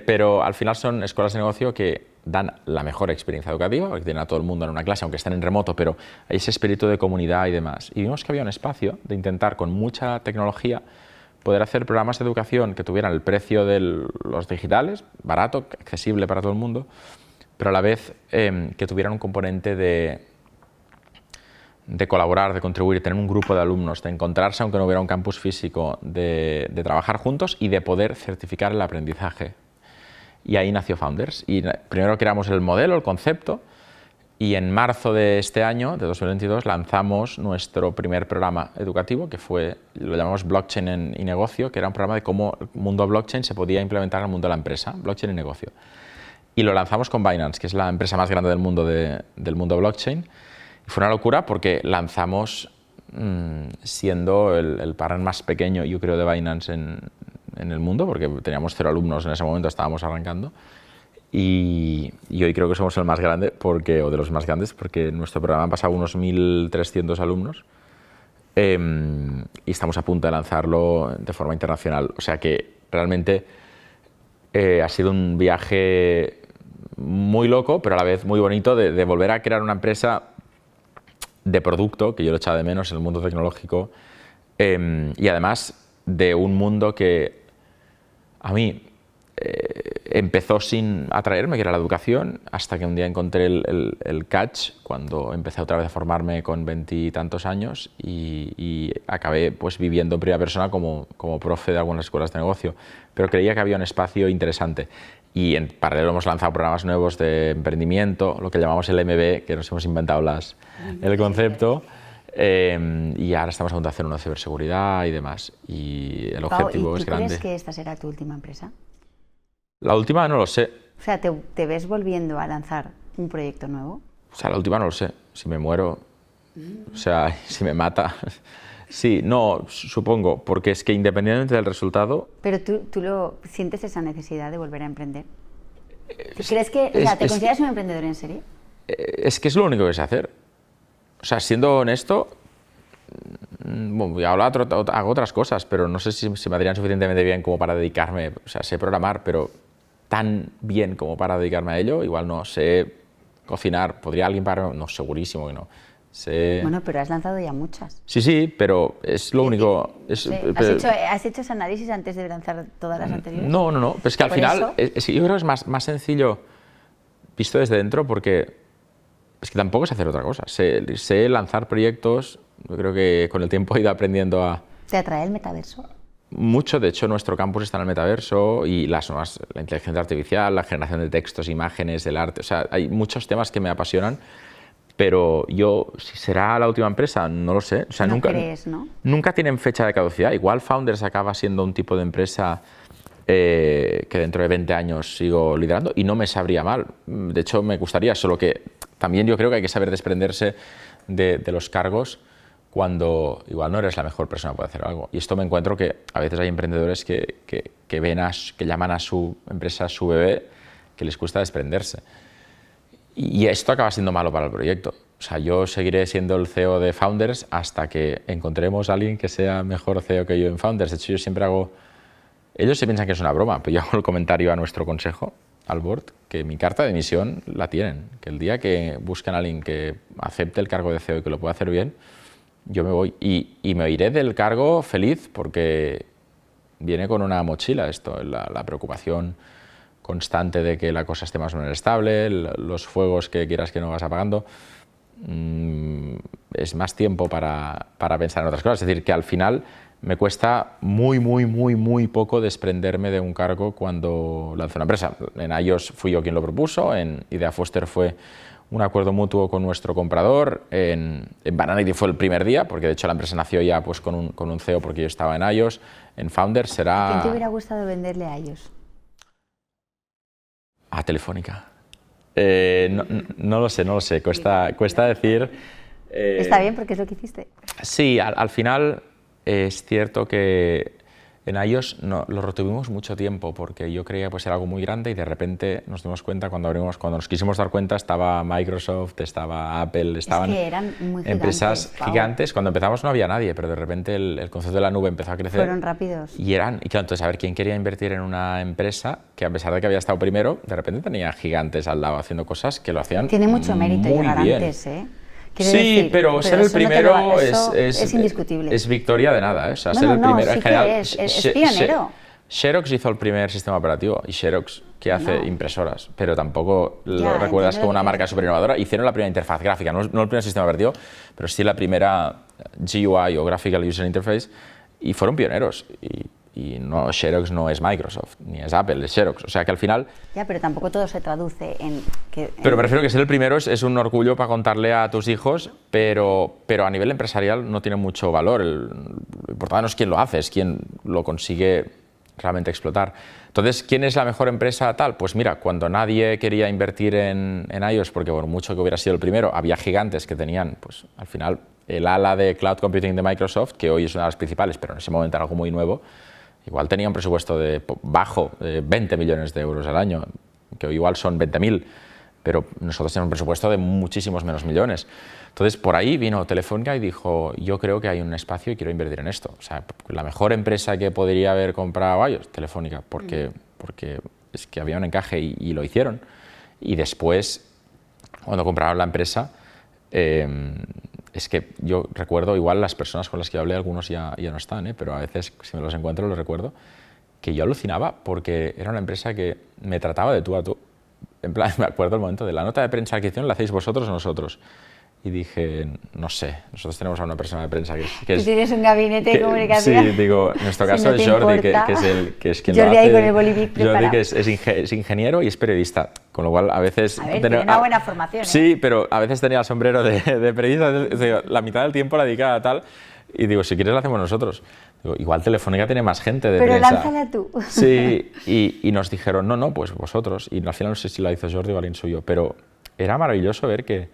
pero al final son escuelas de negocio que dan la mejor experiencia educativa, porque tienen a todo el mundo en una clase, aunque estén en remoto, pero hay ese espíritu de comunidad y demás. Y vimos que había un espacio de intentar, con mucha tecnología, poder hacer programas de educación que tuvieran el precio de los digitales, barato, accesible para todo el mundo, pero a la vez que tuvieran un componente de colaborar, de contribuir, tener un grupo de alumnos, de encontrarse aunque no hubiera un campus físico, de trabajar juntos y de poder certificar el aprendizaje. Y ahí nació Founders. Y primero creamos el modelo, el concepto, y en marzo de este año, de 2022, lanzamos nuestro primer programa educativo, que lo llamamos Blockchain y Negocio, que era un programa de cómo el mundo blockchain se podía implementar en el mundo de la empresa, blockchain y negocio. Y lo lanzamos con Binance, que es la empresa más grande del mundo blockchain. Y fue una locura porque lanzamos siendo el partner más pequeño, yo creo, de Binance en el mundo, porque teníamos 0 alumnos en ese momento, estábamos arrancando. Y hoy creo que somos el más grande, o de los más grandes, porque en nuestro programa han pasado unos 1.300 alumnos y estamos a punto de lanzarlo de forma internacional. O sea que realmente ha sido un viaje muy loco, pero a la vez muy bonito, de volver a crear una empresa de producto, que yo lo echaba de menos en el mundo tecnológico, y además de un mundo que a mí empezó sin atraerme, que era la educación, hasta que un día encontré el catch cuando empecé otra vez a formarme con 20 y tantos años y acabé pues viviendo en primera persona como profe de algunas escuelas de negocio, pero creía que había un espacio interesante. Y en paralelo hemos lanzado programas nuevos de emprendimiento, lo que llamamos el MB, que nos hemos inventado el concepto, y ahora estamos a punto de hacer uno de ciberseguridad y demás. Y el objetivo es grande.
¿Crees que esta será tu última empresa?
La última no lo sé.
O sea, ¿te ves volviendo a lanzar un proyecto nuevo?
O sea, la última no lo sé. Si me muero, o sea, si me mata... Sí, no, supongo, porque es que independientemente del resultado...
Pero tú sientes esa necesidad de volver a emprender. ¿Crees que, o sea, te consideras un emprendedor en serie?
Es que es lo único que sé hacer. O sea, siendo honesto, bueno, hago otras cosas, pero no sé si me harían suficientemente bien como para dedicarme. O sea, sé programar, pero tan bien como para dedicarme a ello, igual no sé cocinar. ¿Podría alguien pagarme? No, segurísimo que no.
Bueno, pero has lanzado ya muchas.
Sí, pero es lo único...
¿Has hecho ese análisis antes de lanzar todas las anteriores?
No, pero es que al final yo creo que es más sencillo visto desde dentro porque es que tampoco sé hacer otra cosa. Sé lanzar proyectos, yo creo que con el tiempo he ido aprendiendo a...
¿Te atrae el metaverso?
Mucho, de hecho nuestro campus está en el metaverso y la inteligencia artificial, la generación de textos, imágenes, el arte, o sea, hay muchos temas que me apasionan. Pero si será la última empresa, no lo sé. O sea, nunca tienen fecha de caducidad. Igual Founders acaba siendo un tipo de empresa que dentro de 20 años sigo liderando y no me sabría mal. De hecho, me gustaría, solo que también yo creo que hay que saber desprenderse de los cargos cuando igual no eres la mejor persona para hacer algo. Y esto me encuentro que a veces hay emprendedores que llaman a su empresa su bebé, que les cuesta desprenderse. Y esto acaba siendo malo para el proyecto. O sea, yo seguiré siendo el CEO de Founders hasta que encontremos a alguien que sea mejor CEO que yo en Founders. De hecho, yo siempre hago... Ellos se piensan que es una broma, pero yo hago el comentario a nuestro consejo, al board, que mi carta de dimisión la tienen. Que el día que busquen a alguien que acepte el cargo de CEO y que lo pueda hacer bien, yo me voy. Y me iré del cargo feliz porque viene con una mochila esto, la preocupación constante de que la cosa esté más o menos estable, los fuegos que quieras que no vas apagando, es más tiempo para pensar en otras cosas. Es decir, que al final me cuesta muy poco desprenderme de un cargo cuando lanzo una empresa. En iOS fui yo quien lo propuso, en Idea Foster fue un acuerdo mutuo con nuestro comprador, en Bananity fue el primer día, porque de hecho la empresa nació ya pues, con un CEO porque yo estaba en iOS, en Founder será...
¿A quién te hubiera gustado venderle a iOS?
A Telefónica. No lo sé, cuesta decir...
Está bien porque es lo que hiciste.
Sí, al final es cierto que en iOS lo retuvimos mucho tiempo porque yo creía que era algo muy grande y de repente nos dimos cuenta cuando nos quisimos dar cuenta estaba Microsoft, estaba Apple, estaban
eran muy
empresas gigantes. Cuando empezamos no había nadie, pero de repente el concepto de la nube empezó a crecer.
Fueron rápidos.
Y claro, entonces a ver quién quería invertir en una empresa que a pesar de que había estado primero, de repente tenía gigantes al lado haciendo cosas que lo hacían
Tiene mucho mérito
muy
llegar
bien.
Antes, ¿eh?
Sí, pero ser el primero
es indiscutible.
Es victoria de nada, ¿eh? O sea, ser el primero en general. Es pionero. Xerox hizo el primer sistema operativo y Xerox que hace impresoras, pero tampoco lo recuerdas como una marca súper innovadora. Hicieron la primera interfaz gráfica, no el primer sistema operativo, pero sí la primera GUI o Graphical User Interface y fueron pioneros. Y no, Xerox no es Microsoft, ni es Apple, es Xerox. O sea que al final...
Ya, pero tampoco todo se traduce en...
Pero prefiero que ser el primero es un orgullo para contarle a tus hijos, pero a nivel empresarial no tiene mucho valor. Lo importante no es quién lo hace, es quién lo consigue realmente explotar. Entonces, ¿quién es la mejor empresa tal? Pues mira, cuando nadie quería invertir en iOS, porque por mucho que hubiera sido el primero, había gigantes que tenían, pues al final, el ala de Cloud Computing de Microsoft, que hoy es una de las principales, pero en ese momento era algo muy nuevo. Igual tenía un presupuesto bajo, de 20 millones de euros al año, que hoy igual son 20.000, pero nosotros tenemos un presupuesto de muchísimos menos millones. Entonces, por ahí vino Telefónica y dijo, yo creo que hay un espacio y quiero invertir en esto. O sea, la mejor empresa que podría haber comprado iOS, Telefónica, porque es que había un encaje y lo hicieron. Y después, cuando compraron la empresa, es que yo recuerdo, igual las personas con las que hablé, algunos ya no están, pero a veces si me los encuentro los recuerdo, que yo alucinaba porque era una empresa que me trataba de tú a tú. En plan, me acuerdo el momento de la nota de prensa que hicieron, ¿la hacéis vosotros o nosotros? Y dije, no sé, nosotros tenemos a una persona de prensa que
es... Tú tienes un gabinete de comunicación.
Sí, digo, en nuestro caso es Jordi, que es quien
Jordi
lo hace.
ahí con el bolivic preparado.
Jordi, que es ingeniero y es periodista, con lo cual a veces...
A ver, tiene una buena formación, ¿eh?
Sí, pero a veces tenía el sombrero de periodista, digo, la mitad del tiempo la dedicaba a tal, y digo, si quieres la hacemos nosotros. Digo, igual Telefónica tiene más gente de prensa.
Pero lánzala tú.
Sí, y nos dijeron, no, pues vosotros. Y al final no sé si la hizo Jordi o alguien suyo, pero era maravilloso ver que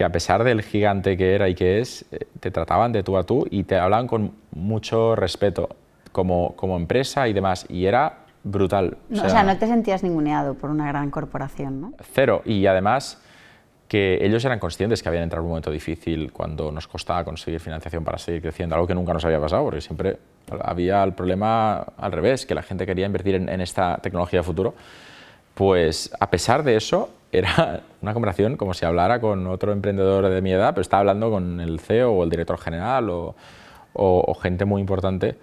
a pesar del gigante que era y que es, te trataban de tú a tú y te hablaban con mucho respeto como empresa y demás, y era brutal.
O sea, no te sentías ninguneado por una gran corporación, ¿no?
Cero, y además que ellos eran conscientes que habían entrado en un momento difícil cuando nos costaba conseguir financiación para seguir creciendo, algo que nunca nos había pasado, porque siempre había el problema al revés, que la gente quería invertir en esta tecnología de futuro. Pues a pesar de eso, era una conversación como si hablara con otro emprendedor de mi edad, pero estaba hablando con el CEO o el director general o gente muy importante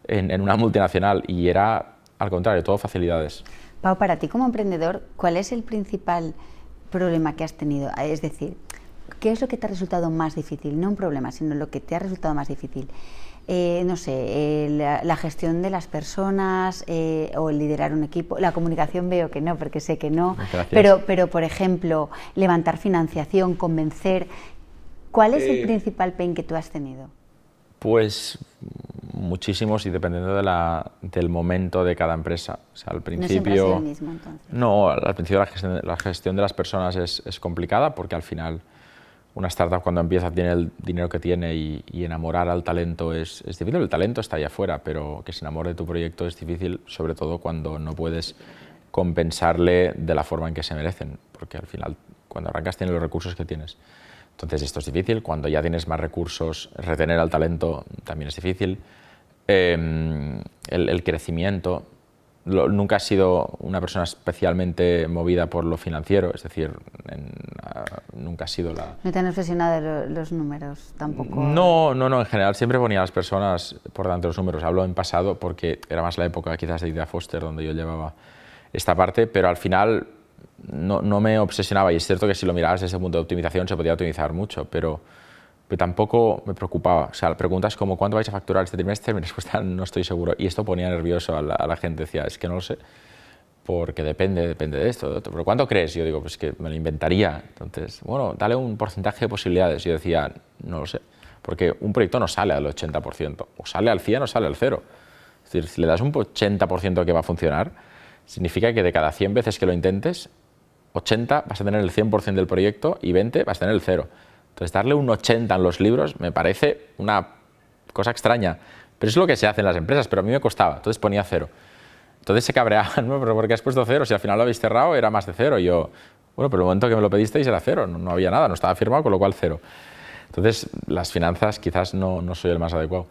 en una multinacional, y era, al contrario, todo facilidades.
Pau, para ti como emprendedor, ¿cuál es el principal problema que has tenido? Es decir, ¿qué es lo que te ha resultado más difícil? No un problema, sino lo que te ha resultado más difícil. No sé, la gestión de las personas o el liderar un equipo. La comunicación veo que no, porque sé que no. Pero, por ejemplo, levantar financiación, convencer. ¿Cuál es el principal pain que tú has tenido?
Pues muchísimos, y dependiendo del momento de cada empresa. O sea, al principio,
¿No siempre ha sido el mismo, entonces?
No, al principio la gestión de las personas es complicada, porque al final una startup cuando empieza tiene el dinero que tiene y enamorar al talento es difícil. El talento está allá afuera, pero que se enamore de tu proyecto es difícil, sobre todo cuando no puedes compensarle de la forma en que se merecen, porque al final cuando arrancas tienes los recursos que tienes. Entonces esto es difícil. Cuando ya tienes más recursos, retener al talento también es difícil. El crecimiento. Nunca he sido una persona especialmente movida por lo financiero, es decir, nunca ha sido la...
¿No te han obsesionado los números tampoco?
No, en general siempre ponía a las personas por delante de los números. Hablo en pasado porque era más la época quizás de Idea Foster donde yo llevaba esta parte, pero al final no me obsesionaba, y es cierto que si lo mirabas desde el punto de optimización se podía optimizar mucho, pero tampoco me preocupaba. O sea, preguntas como ¿cuánto vais a facturar este trimestre? Mi respuesta, no estoy seguro, y esto ponía nervioso a la gente. Decía, es que no lo sé, porque depende de esto, de otro. ¿Pero cuánto crees? Yo digo, pues que me lo inventaría. Entonces, bueno, dale un porcentaje de posibilidades. Yo decía, no lo sé, porque un proyecto no sale al 80%, o sale al 100 o sale al 0. Es decir, si le das un 80% que va a funcionar, significa que de cada 100 veces que lo intentes, 80 vas a tener el 100% del proyecto y 20 vas a tener el 0. Entonces, darle un 80 en los libros me parece una cosa extraña, pero es lo que se hace en las empresas, pero a mí me costaba, entonces ponía 0. Entonces se cabreaban, ¿no? ¿Pero por qué has puesto 0? Si al final lo habéis cerrado era más de 0. Y yo, bueno, pero el momento que me lo pedisteis era 0, no había nada, no estaba firmado, con lo cual 0. Entonces, las finanzas quizás no soy el más adecuado,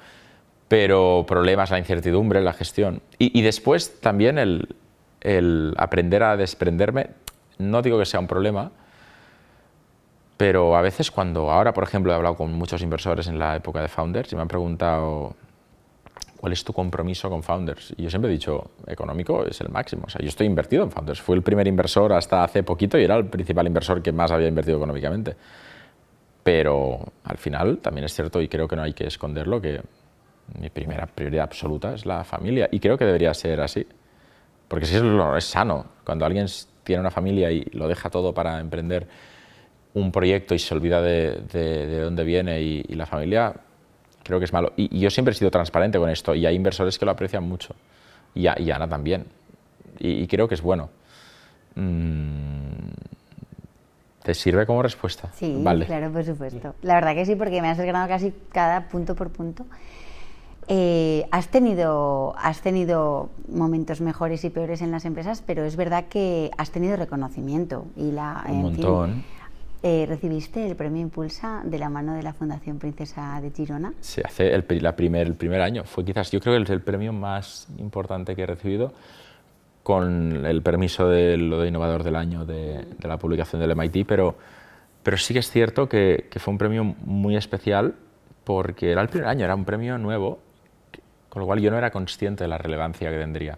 pero problemas, la incertidumbre, la gestión. Y después también el aprender a desprenderme. No digo que sea un problema, pero a veces ahora, por ejemplo, he hablado con muchos inversores en la época de Founders y me han preguntado ¿cuál es tu compromiso con Founders? Y yo siempre he dicho, económico es el máximo. O sea, yo estoy invertido en Founders. Fui el primer inversor hasta hace poquito y era el principal inversor que más había invertido económicamente. Pero al final también es cierto, y creo que no hay que esconderlo, que mi primera prioridad absoluta es la familia. Y creo que debería ser así. Porque si es sano. Cuando alguien tiene una familia y lo deja todo para emprender un proyecto y se olvida de dónde viene y la familia, creo que es malo. Y yo siempre he sido transparente con esto, y hay inversores que lo aprecian mucho, y Ana también, y creo que es bueno. ¿Te sirve como respuesta?
Sí,
vale.
Claro, por supuesto. La verdad que sí, porque me has desgranado casi cada punto por punto. Has tenido momentos mejores y peores en las empresas, pero es verdad que has tenido reconocimiento.
Un montón.
¿Recibiste el premio Impulsa de la mano de la Fundación Princesa de Girona?
Sí, hace el primer año. Fue quizás, yo creo que el premio más importante que he recibido, con el permiso de lo de Innovador del Año de la publicación del MIT, pero sí que es cierto que fue un premio muy especial porque era el primer año, era un premio nuevo con lo cual yo no era consciente de la relevancia que tendría.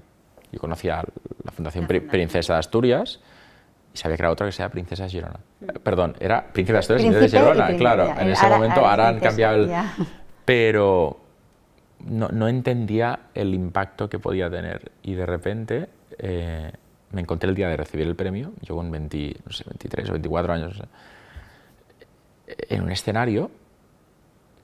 Yo conocía la Fundación Princesa de Asturias y sabía que era otra que se llama Princesa de Girona. Perdón, era Príncipe de Asturias y Princesa de Girona, claro. En ese momento ahora han cambiado el... Pero no entendía el impacto que podía tener y de repente me encontré el día de recibir el premio, yo con 23 o 24 años, en un escenario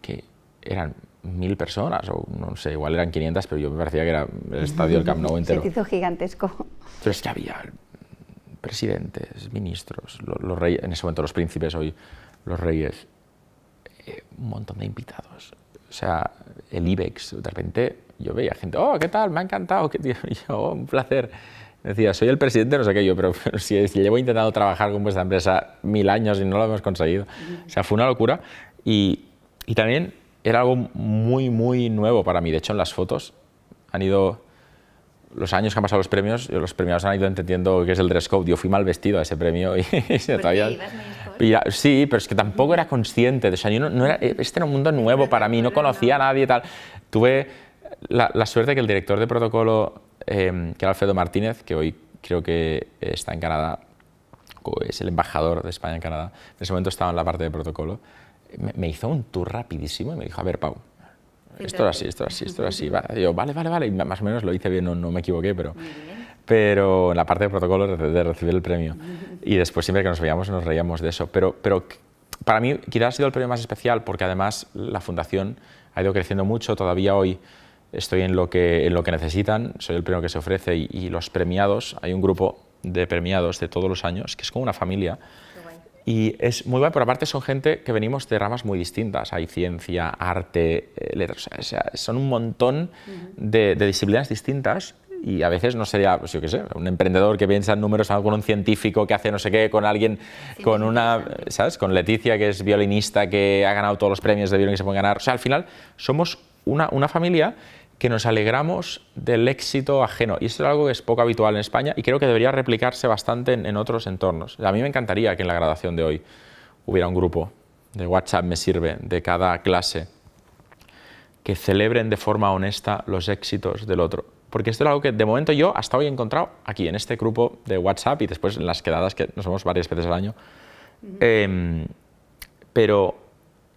que eran 1000 personas, o no sé, igual eran 500, pero yo me parecía que era el estadio del Camp Nou entero.
Se hizo gigantesco.
Pero es que había presidentes, ministros, los reyes, en ese momento los príncipes, hoy los reyes, un montón de invitados. O sea, el IBEX, de repente yo veía gente, oh, ¿qué tal? Me ha encantado, y yo, oh, un placer. Decía, soy el presidente, no sé qué, yo, pero si llevo intentando trabajar con vuestra empresa 1000 años y no lo hemos conseguido. O sea, fue una locura y también era algo muy, muy nuevo para mí. De hecho, en las fotos han ido, los años que han pasado los premios premiados han ido entendiendo qué es el dress code. Yo fui mal vestido a ese premio y todavía... Sí, pero es que tampoco era consciente. O sea, yo no era, este era un mundo nuevo para mí, no conocía a nadie y tal. Tuve la suerte que el director de protocolo, que era Alfredo Martínez, que hoy creo que está en Canadá, es el embajador de España en Canadá, en ese momento estaba en la parte de protocolo, me hizo un tour rapidísimo y me dijo, a ver, Pau, esto es así, esto es así, esto es así. Y yo, vale, y más o menos lo hice bien, no me equivoqué, pero en la parte de protocolo de recibir el premio. Y después siempre que nos veíamos nos reíamos de eso. Pero para mí quizás ha sido el premio más especial porque además la fundación ha ido creciendo mucho. Todavía hoy estoy en lo que necesitan, soy el premio que se ofrece y los premiados, hay un grupo de premiados de todos los años que es como una familia. Y es muy bueno, pero aparte son gente que venimos de ramas muy distintas. Hay ciencia, arte, letras, o sea, son un montón de disciplinas distintas y a veces no sería, pues yo qué sé, un emprendedor que piensa en números, algo con un científico que hace no sé qué, con alguien, con una, ¿sabes? Con Leticia, que es violinista, que ha ganado todos los premios de violín que se pueden ganar. O sea, al final somos una familia que nos alegramos del éxito ajeno. Y esto es algo que es poco habitual en España y creo que debería replicarse bastante en otros entornos. A mí me encantaría que en la graduación de hoy hubiera un grupo de WhatsApp, me sirve, de cada clase, que celebren de forma honesta los éxitos del otro. Porque esto es algo que de momento yo hasta hoy he encontrado aquí, en este grupo de WhatsApp y después en las quedadas que nos vemos varias veces al año. Pero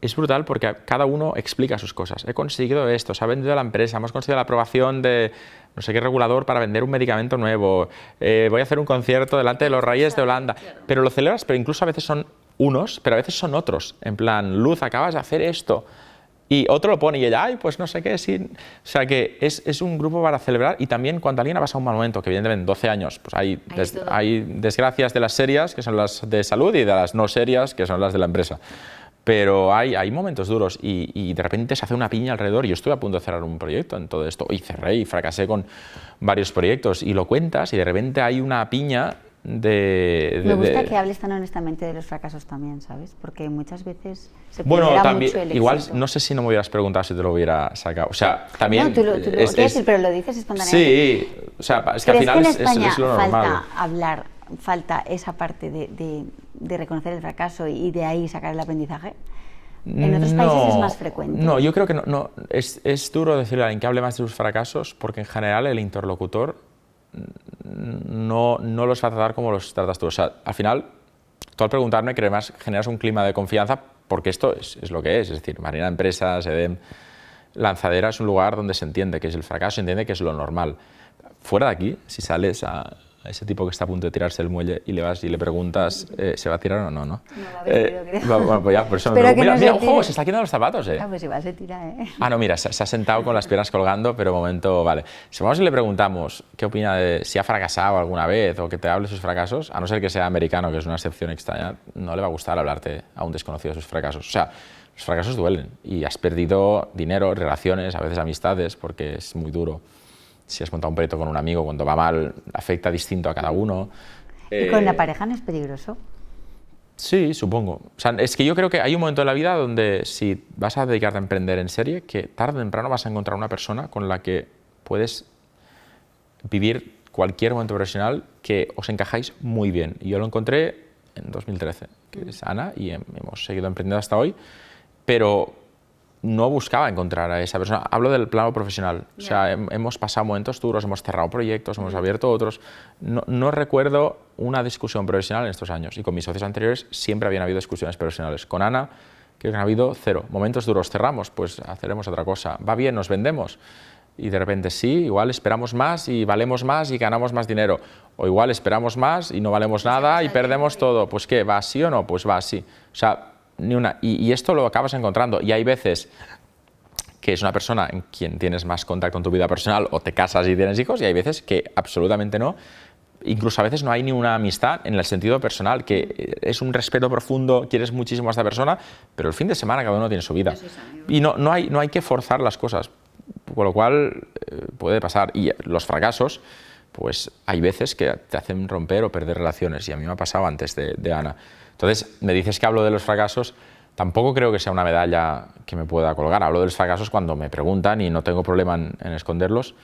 es brutal porque cada uno explica sus cosas. He conseguido esto, se ha vendido la empresa, hemos conseguido la aprobación de no sé qué regulador para vender un medicamento nuevo, voy a hacer un concierto delante de los reyes de Holanda. Pero lo celebras, pero incluso a veces son unos, pero a veces son otros. En plan, Luz, acabas de hacer esto. Y otro lo pone y ella, ay, pues no sé qué, sí. O sea que es un grupo para celebrar y también cuando alguien ha pasado un mal momento, que evidentemente en 12 años, pues hay desgracias de las serias, que son las de salud, y de las no serias, que son las de la empresa. Pero hay momentos duros y de repente se hace una piña alrededor. Yo estuve a punto de cerrar un proyecto en todo esto y cerré y fracasé con varios proyectos y lo cuentas y de repente hay una piña
Me gusta que hables tan honestamente de los fracasos también, ¿sabes? Porque muchas veces se considera también, mucho el
igual,
éxito.
No sé si no me hubieras preguntado si te lo hubiera sacado. O sea, también...
No, tú lo quieres decir, pero lo dices espontáneamente.
Sí, o sea, es que al final
es
lo normal.
Falta esa parte de reconocer el fracaso y de ahí sacar el aprendizaje. ¿En otros países es más frecuente?
No, yo creo que no. Es duro decirle a alguien que hable más de sus fracasos porque en general el interlocutor no los va a tratar como los tratas tú. O sea, al final, tú al preguntarme, que además generas un clima de confianza porque esto es lo que es. Es decir, Marina Empresas, EDEM, Lanzadera es un lugar donde se entiende que es el fracaso, se entiende que es lo normal. Fuera de aquí, si sales a ese tipo que está a punto de tirarse el muelle y le vas y le preguntas, ¿se va a tirar o no? No
va a haber tiro, creo.
Bueno, pues ya, por eso mira, ojo, se está quitando los zapatos,
Ah, pues igual se tira,
Ah, no, mira, se ha sentado con las piernas colgando, pero momento, vale. Si vamos y le preguntamos qué opina de si ha fracasado alguna vez o que te hable de sus fracasos, a no ser que sea americano, que es una excepción extraña, no le va a gustar hablarte a un desconocido de sus fracasos. O sea, los fracasos duelen y has perdido dinero, relaciones, a veces amistades, porque es muy duro. Si has montado un proyecto con un amigo, cuando va mal, afecta distinto a cada uno.
¿Y con la pareja no es peligroso?
Sí, supongo. O sea, es que yo creo que hay un momento en la vida donde si vas a dedicarte a emprender en serie, que tarde o temprano vas a encontrar una persona con la que puedes vivir cualquier momento profesional que os encajáis muy bien. Y yo lo encontré en 2013, que es Ana, y hemos seguido emprendiendo hasta hoy, pero no buscaba encontrar a esa persona. Hablo del plano profesional. O sea, hemos pasado momentos duros, hemos cerrado proyectos, hemos abierto otros. No recuerdo una discusión profesional en estos años. Y con mis socios anteriores siempre habían habido discusiones profesionales. Con Ana, creo que han habido 0. Momentos duros, cerramos, pues haremos otra cosa. Va bien, nos vendemos. Y de repente sí, igual esperamos más y valemos más y ganamos más dinero. O igual esperamos más y no valemos nada y perdemos todo. Pues ¿qué? ¿Va así o no? Pues va así. O sea, ni una. Y esto lo acabas encontrando. Y hay veces que es una persona en quien tienes más contacto en tu vida personal o te casas y tienes hijos, y hay veces que absolutamente no. Incluso a veces no hay ni una amistad en el sentido personal, que es un respeto profundo, quieres muchísimo a esta persona, pero el fin de semana cada uno tiene su vida. Y no hay que forzar las cosas. Con lo cual puede pasar. Y los fracasos, pues hay veces que te hacen romper o perder relaciones, y a mí me ha pasado antes de Ana. Entonces, me dices que hablo de los fracasos, tampoco creo que sea una medalla que me pueda colgar. Hablo de los fracasos cuando me preguntan y no tengo problema en esconderlos,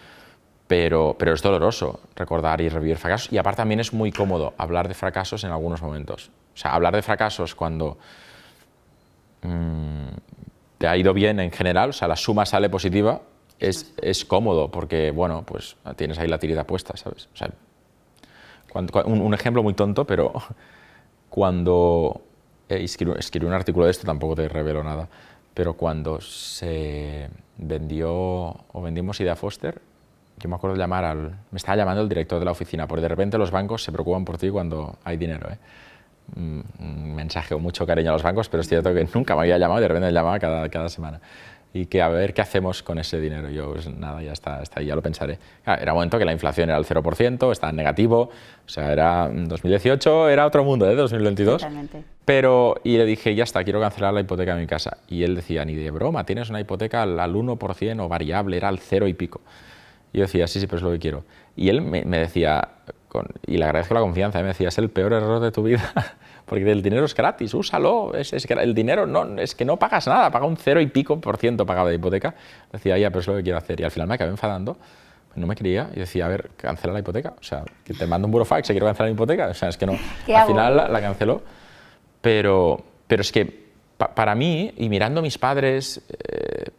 pero es doloroso recordar y revivir fracasos. Y aparte también es muy cómodo hablar de fracasos en algunos momentos. O sea, hablar de fracasos cuando te ha ido bien en general, o sea, la suma sale positiva, es cómodo, porque, bueno, pues tienes ahí la tirita puesta, ¿sabes? O sea, un ejemplo muy tonto, pero cuando escribí un artículo de esto, tampoco te revelo nada, pero cuando se vendió o vendimos Idea Foster, yo me acuerdo de me estaba llamando el director de la oficina, porque de repente los bancos se preocupan por ti cuando hay dinero, ¿eh? Un mensaje con mucho cariño a los bancos, pero es cierto que nunca me había llamado y de repente me llamaba cada semana. Y que a ver qué hacemos con ese dinero. Yo, pues nada, ya está ahí, ya lo pensaré. Claro, era un momento que la inflación era al 0%, estaba en negativo, o sea, era 2018, era otro mundo, ¿eh? 2022.
Totalmente.
Y le dije, ya está, quiero cancelar la hipoteca de mi casa. Y él decía, ni de broma, tienes una hipoteca al 1% o variable, era al 0 y pico. Y yo decía, sí, pero es lo que quiero. Y él me decía, y le agradezco la confianza, me decía, es el peor error de tu vida, porque el dinero es gratis, úsalo, el dinero no, es que no pagas nada, paga un 0 y pico % pagado de hipoteca. Decía, ya, pero es lo que quiero hacer. Y al final me acabé enfadando, no me creía, y decía, a ver, cancela la hipoteca, o sea, que te mando un burofax y quiero cancelar la hipoteca, o sea, es que no. Al final la canceló, pero es que para mí, y mirando a mis padres,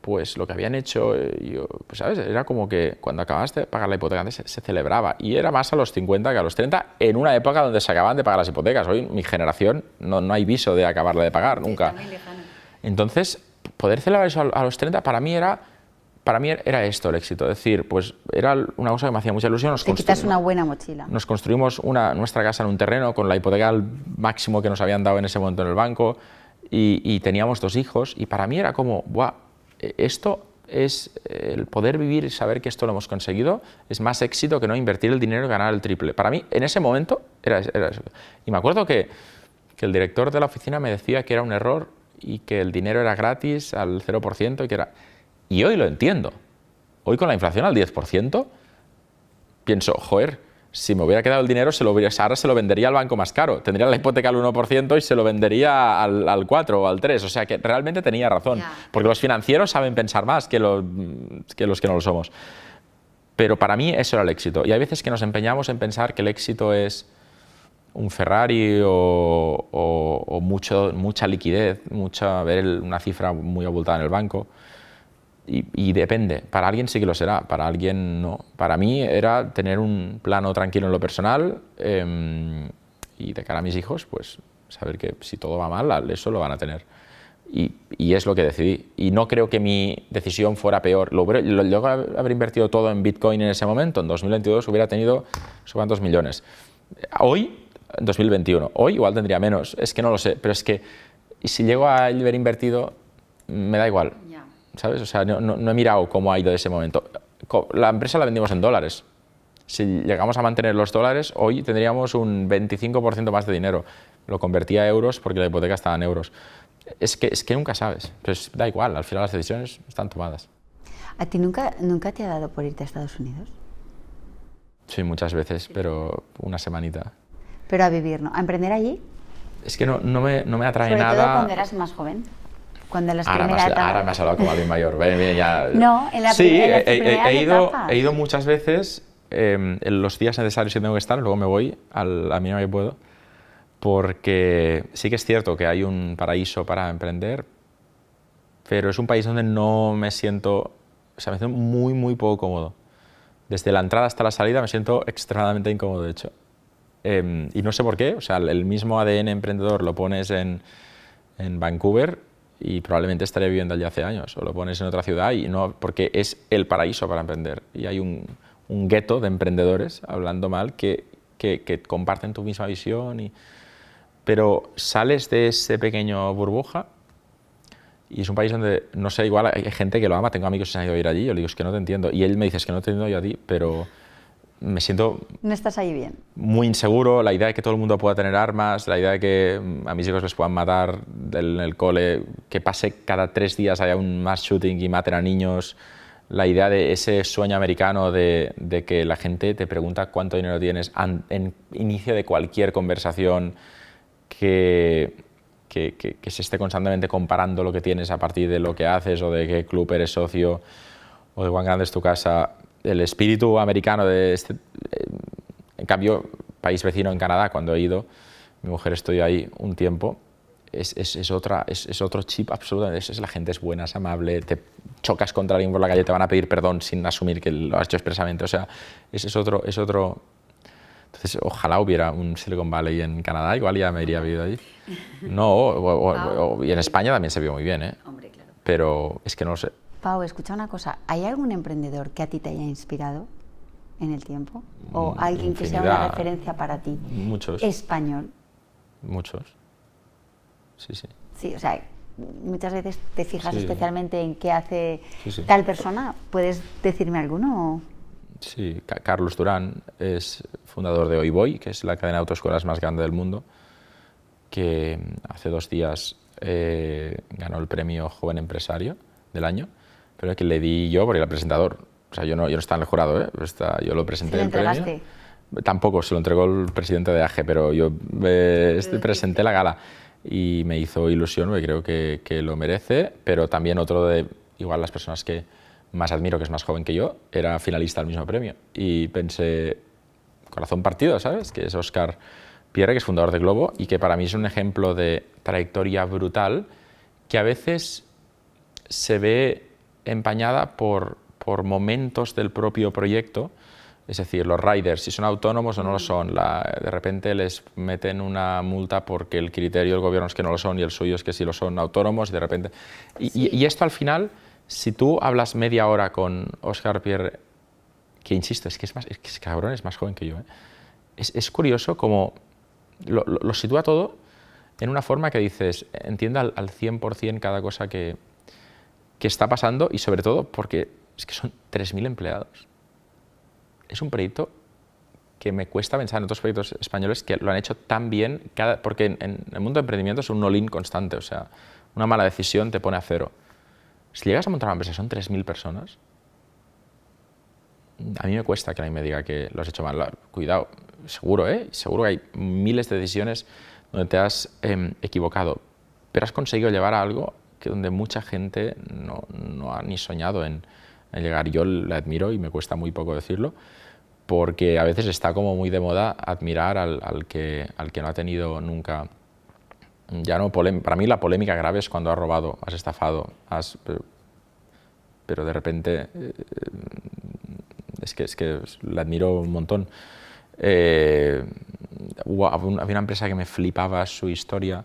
pues lo que habían hecho, yo, pues, ¿sabes? Era como que cuando acababas de pagar la hipoteca antes se celebraba, y era más a los 50 que a los 30, en una época donde se acababan de pagar las hipotecas. Hoy mi generación no hay viso de acabarla de pagar, nunca. Entonces, poder celebrar eso a los 30 para mí era esto el éxito. Es decir, pues era una cosa que me hacía mucha ilusión.
Te quitas una buena mochila.
Nos construimos nuestra casa en un terreno con la hipoteca al máximo que nos habían dado en ese momento en el banco, y teníamos 2 hijos, y para mí era como, ¡buah! Esto es el poder vivir y saber que esto lo hemos conseguido, es más éxito que no invertir el dinero y ganar el triple. Para mí, en ese momento, era eso. Y me acuerdo que el director de la oficina me decía que era un error y que el dinero era gratis al 0%, y hoy lo entiendo. Hoy con la inflación al 10%, pienso, joder, si me hubiera quedado el dinero, ahora se lo vendería al banco más caro. Tendría la hipoteca al 1% y se lo vendería al 4 o al 3. O sea que realmente tenía razón. Porque los financieros saben pensar más que los que no lo somos. Pero para mí eso era el éxito. Y hay veces que nos empeñamos en pensar que el éxito es un Ferrari o mucha liquidez, ver una cifra muy abultada en el banco. Y depende, para alguien sí que lo será, para alguien no. Para mí era tener un plano tranquilo en lo personal, y de cara a mis hijos, pues saber que si todo va mal, eso lo van a tener. Y es lo que decidí. Y no creo que mi decisión fuera peor. Luego de haber invertido todo en Bitcoin en ese momento, en 2022 hubiera tenido no sé cuántos millones. Hoy, en 2021, hoy igual tendría menos, es que no lo sé, pero es que si llego a haber invertido, me da igual. ¿Sabes? O sea, no he mirado cómo ha ido ese momento. La empresa la vendimos en dólares. Si llegamos a mantener los dólares, hoy tendríamos un 25% más de dinero. Lo convertía a euros porque la hipoteca estaba en euros. Es que nunca sabes. Pero da igual, al final las decisiones están tomadas.
¿A ti nunca te ha dado por irte a Estados Unidos?
Sí, muchas veces, pero una semanita.
Pero a vivir, ¿no? ¿A emprender allí?
Es que no me atrae
Sobre
nada.
Todo cuando eras más joven. Cuando en las
ahora me has hablado como alguien mayor. Bien, ya.
No, en la
sí,
he
ido muchas veces, en los días necesarios que tengo que estar, luego me voy a mí no me puedo, porque sí que es cierto que hay un paraíso para emprender, pero es un país donde no me siento, o sea, me siento muy, muy poco cómodo. Desde la entrada hasta la salida me siento extremadamente incómodo, de hecho. Y no sé por qué, o sea, el mismo ADN emprendedor lo pones en Vancouver y probablemente estaría viviendo allí hace años, o lo pones en otra ciudad, y no, porque es el paraíso para emprender. Y hay un gueto de emprendedores, hablando mal, que comparten tu misma visión, pero sales de ese pequeño burbuja y es un país donde, no sé, igual hay gente que lo ama, tengo amigos que se han ido a ir allí, yo le digo, es que no te entiendo, y él me dice, es que no te entiendo yo a ti, pero me siento...
No estás ahí bien.
Muy inseguro, la idea de que todo el mundo pueda tener armas, la idea de que a mis hijos les puedan matar en el cole, que pase cada 3 días haya un mass shooting y maten a niños, la idea de ese sueño americano de que la gente te pregunta cuánto dinero tienes en inicio de cualquier conversación, que se esté constantemente comparando lo que tienes a partir de lo que haces o de qué club eres socio o de cuán grande es tu casa. El espíritu americano de este... En cambio, país vecino en Canadá, cuando he ido, mi mujer estudió ahí un tiempo, es otro chip absolutamente. La gente es buena, es amable, te chocas contra alguien por la calle, te van a pedir perdón sin asumir que lo has hecho expresamente. O sea, es otro... Entonces, ojalá hubiera un Silicon Valley en Canadá, igual ya me iría a vivir allí. No, y en España también se vio muy bien, ¿eh?
Hombre, claro.
Pero es que no lo sé.
Pau, escucha una cosa, ¿hay algún emprendedor que a ti te haya inspirado en el tiempo? ¿O alguien que sea una referencia para ti?
Muchos.
¿Español?
Muchos. Sí, sí.
Sí, o sea, muchas veces te fijas
Sí.
especialmente en qué hace
Sí.
tal persona. ¿Puedes decirme alguno?
Sí, Carlos Durán es fundador de Hoy Voy, que es la cadena de autoescuelas más grande del mundo, que hace 2 días ganó el premio Joven Empresario del año, pero que le di yo porque era el presentador. O sea, yo no estaba en el jurado, ¿eh? Yo lo presenté el premio. Tampoco, se lo entregó el presidente de AGE, pero yo presenté la gala y me hizo ilusión, porque creo que lo merece, pero también otro de, igual las personas que más admiro, que es más joven que yo, era finalista del mismo premio. Y pensé, corazón partido, ¿sabes? Que es Óscar Pierre, que es fundador de Globo y que para mí es un ejemplo de trayectoria brutal que a veces se ve empañada por momentos del propio proyecto. Es decir, los riders, si son autónomos o no lo son, de repente les meten una multa porque el criterio del gobierno es que no lo son y el suyo es que sí lo son autónomos, y de repente... Y esto al final, si tú hablas media hora con Óscar Pierre, que insisto, es que ese cabrón es más joven que yo, ¿eh? Es curioso como lo sitúa todo en una forma que dices, entiende al 100% cada cosa que está pasando, y sobre todo porque es que son 3.000 empleados. Es un proyecto que me cuesta pensar en otros proyectos españoles que lo han hecho tan bien, porque en el mundo de emprendimiento es un all-in constante, o sea, una mala decisión te pone a cero. Si llegas a montar una empresa, son 3.000 personas, a mí me cuesta que alguien me diga que lo has hecho mal. Cuidado, seguro, ¿eh? Seguro que hay miles de decisiones donde te has equivocado, pero has conseguido llevar a algo donde mucha gente no ha ni soñado en llegar. Yo le admiro y me cuesta muy poco decirlo, porque a veces está como muy de moda admirar al que no ha tenido nunca, ya no para mí la polémica grave es cuando has robado, has estafado, pero de repente es que le admiro un montón. Había una empresa que me flipaba su historia,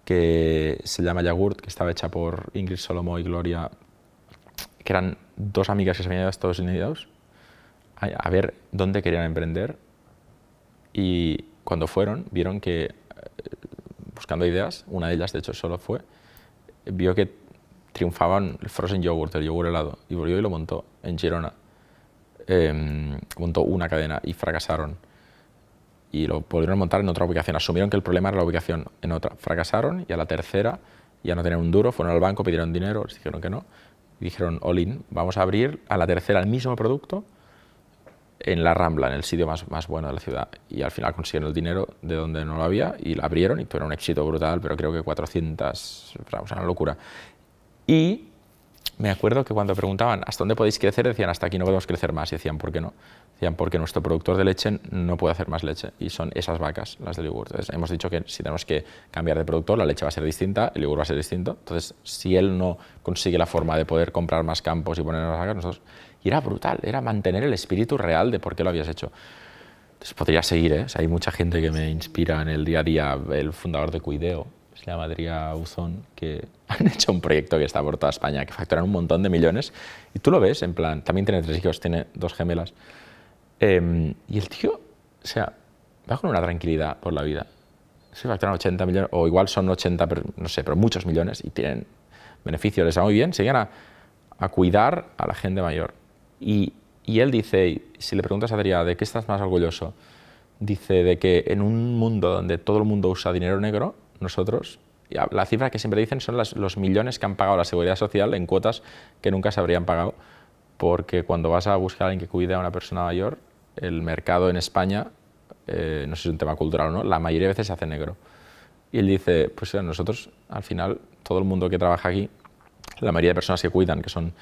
que se llama Yagurt, que estaba hecha por Ingrid Solomó y Gloria, que eran 2 amigas que se habían ido a Estados Unidos a ver dónde querían emprender, y cuando fueron vieron que, buscando ideas, una de ellas de hecho solo vio que triunfaban el frozen yogurt, el yogur helado, y volvió y lo montó en Girona. Montó una cadena y fracasaron. Y lo volvieron a montar en otra ubicación. Asumieron que el problema era la ubicación en otra. Fracasaron, y a la tercera ya no tenían un duro, fueron al banco, pidieron dinero, les dijeron que no. Y dijeron, all in, vamos a abrir a la tercera el mismo producto en la Rambla, en el sitio más bueno de la ciudad. Y al final consiguieron el dinero de donde no lo había y la abrieron, y tuvieron un éxito brutal, pero creo que 400, o sea, una locura. Y me acuerdo que cuando preguntaban ¿hasta dónde podéis crecer? Decían hasta aquí no podemos crecer más. Y decían ¿por qué no? Decían porque nuestro productor de leche no puede hacer más leche y son esas vacas las del yogur. Entonces hemos dicho que si tenemos que cambiar de productor, la leche va a ser distinta, el yogur va a ser distinto. Entonces si él no consigue la forma de poder comprar más campos y poner más vacas, nosotros... Y era brutal, era mantener el espíritu real de por qué lo habías hecho. Entonces podría seguir, ¿eh? O sea, hay mucha gente que me inspira en el día a día, el fundador de Cuideo, se llama Adrià Uzón, que han hecho un proyecto que está por toda España, que facturan un montón de millones, y tú lo ves, en plan, también tiene 3 hijos, tiene 2 gemelas, y el tío, o sea, va con una tranquilidad por la vida. Se facturan 80 millones, o igual son 80, pero, no sé, pero muchos millones, y tienen beneficios, les va muy bien, se llegan a cuidar a la gente mayor. Y él dice, si le preguntas a Adrià, ¿de qué estás más orgulloso? Dice de que en un mundo donde todo el mundo usa dinero negro, nosotros, la cifra que siempre dicen son los millones que han pagado la Seguridad Social en cuotas que nunca se habrían pagado, porque cuando vas a buscar a alguien que cuide a una persona mayor, el mercado en España, no sé si es un tema cultural o no, la mayoría de veces se hace negro. Y él dice, pues nosotros, al final, todo el mundo que trabaja aquí, la mayoría de personas que cuidan, que son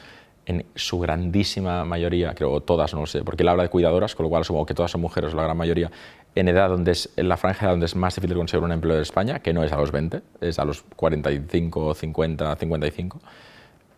en su grandísima mayoría, creo, o todas, no lo sé, porque él habla de cuidadoras, con lo cual supongo que todas son mujeres, la gran mayoría, en edad en la franja donde es más difícil conseguir un empleo de España, que no es a los 20, es a los 45, 50, 55.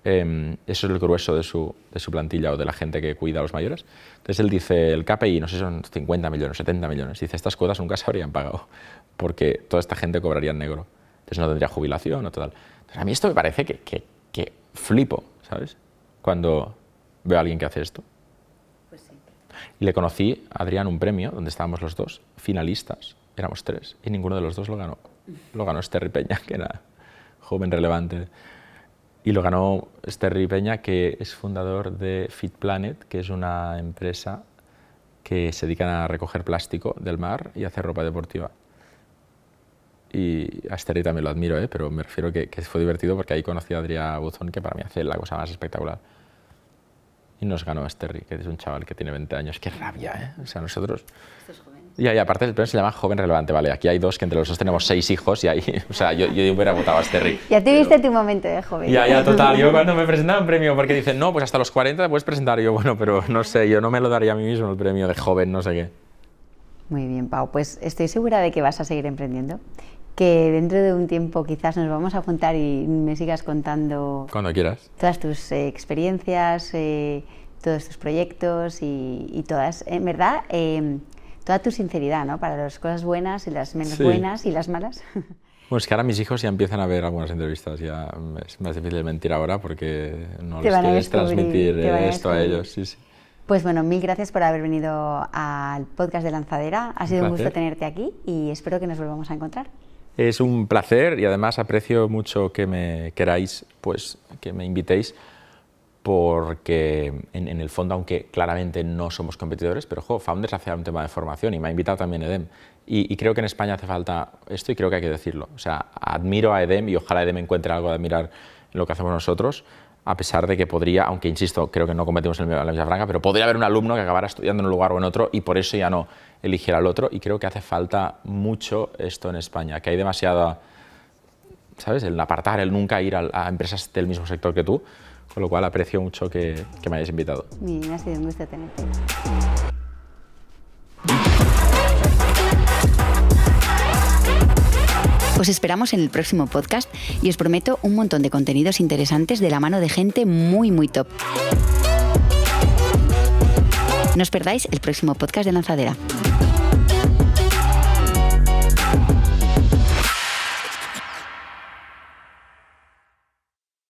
Eso es el grueso de su plantilla o de la gente que cuida a los mayores. Entonces él dice, el KPI, no sé si son 50 millones, 70 millones, dice, estas cuotas nunca se habrían pagado, porque toda esta gente cobraría en negro, entonces no tendría jubilación o tal. Entonces a mí esto me parece que flipo, ¿sabes? Cuando veo a alguien que hace esto.
Pues sí.
Y le conocí a Adrià en un premio donde estábamos los dos finalistas, éramos 3, y ninguno de los dos lo ganó. Lo ganó Esterri Peña, que era joven relevante, y lo ganó Esterri Peña, que es fundador de Fit Planet, que es una empresa que se dedica a recoger plástico del mar y hacer ropa deportiva. Y a Esterri también lo admiro, pero me refiero que fue divertido porque ahí conocí a Adrià Uzón, que para mí hace la cosa más espectacular. Y nos ganó Esterri, que es un chaval que tiene 20 años. ¡Qué rabia, O sea, nosotros...
Estos jóvenes.
Y aparte el premio se llama Joven Relevante, ¿vale? Aquí hay 2 que entre los 2 tenemos 6 hijos y ahí... O sea, yo hubiera votado a Esterri.
Ya te viste tu momento de joven.
Ya, total. Yo cuando me presentaba un premio, porque dicen, no, pues hasta los 40 te puedes presentar. Y yo, bueno, pero no sé, yo no me lo daría a mí mismo el premio de joven, no sé qué.
Muy bien, Pau. Pues estoy segura de que vas a seguir emprendiendo. Que dentro de un tiempo quizás nos vamos a juntar y me sigas contando...
Cuando quieras.
Todas tus experiencias, todos tus proyectos y todas, en verdad, toda tu sinceridad, ¿no? Para las cosas buenas y las menos buenas y las malas.
Bueno, es que ahora mis hijos ya empiezan a ver algunas entrevistas, ya es más difícil mentir ahora porque no les quieres transmitir esto a ellos. Sí.
Pues bueno, mil gracias por haber venido al podcast de Lanzadera. Ha sido un gusto tenerte aquí y espero que nos volvamos a encontrar.
Es un placer y además aprecio mucho que me queráis, pues que me invitéis, porque en el fondo, aunque claramente no somos competidores, pero Founders hace un tema de formación y me ha invitado también Edem. Y creo que en España hace falta esto y creo que hay que decirlo. O sea, admiro a Edem y ojalá Edem encuentre algo de admirar en lo que hacemos nosotros, a pesar de que podría, aunque insisto, creo que no cometemos la misma franja, pero podría haber un alumno que acabara estudiando en un lugar o en otro y por eso ya no eligiera al otro, y creo que hace falta mucho esto en España, que hay demasiada, ¿sabes?, el apartar, el nunca ir a empresas del mismo sector que tú, con lo cual aprecio mucho que me hayáis invitado.
Bien, ha sido un gusto tenerte. Os esperamos en el próximo podcast y os prometo un montón de contenidos interesantes de la mano de gente muy, muy top. No os perdáis el próximo podcast de Lanzadera.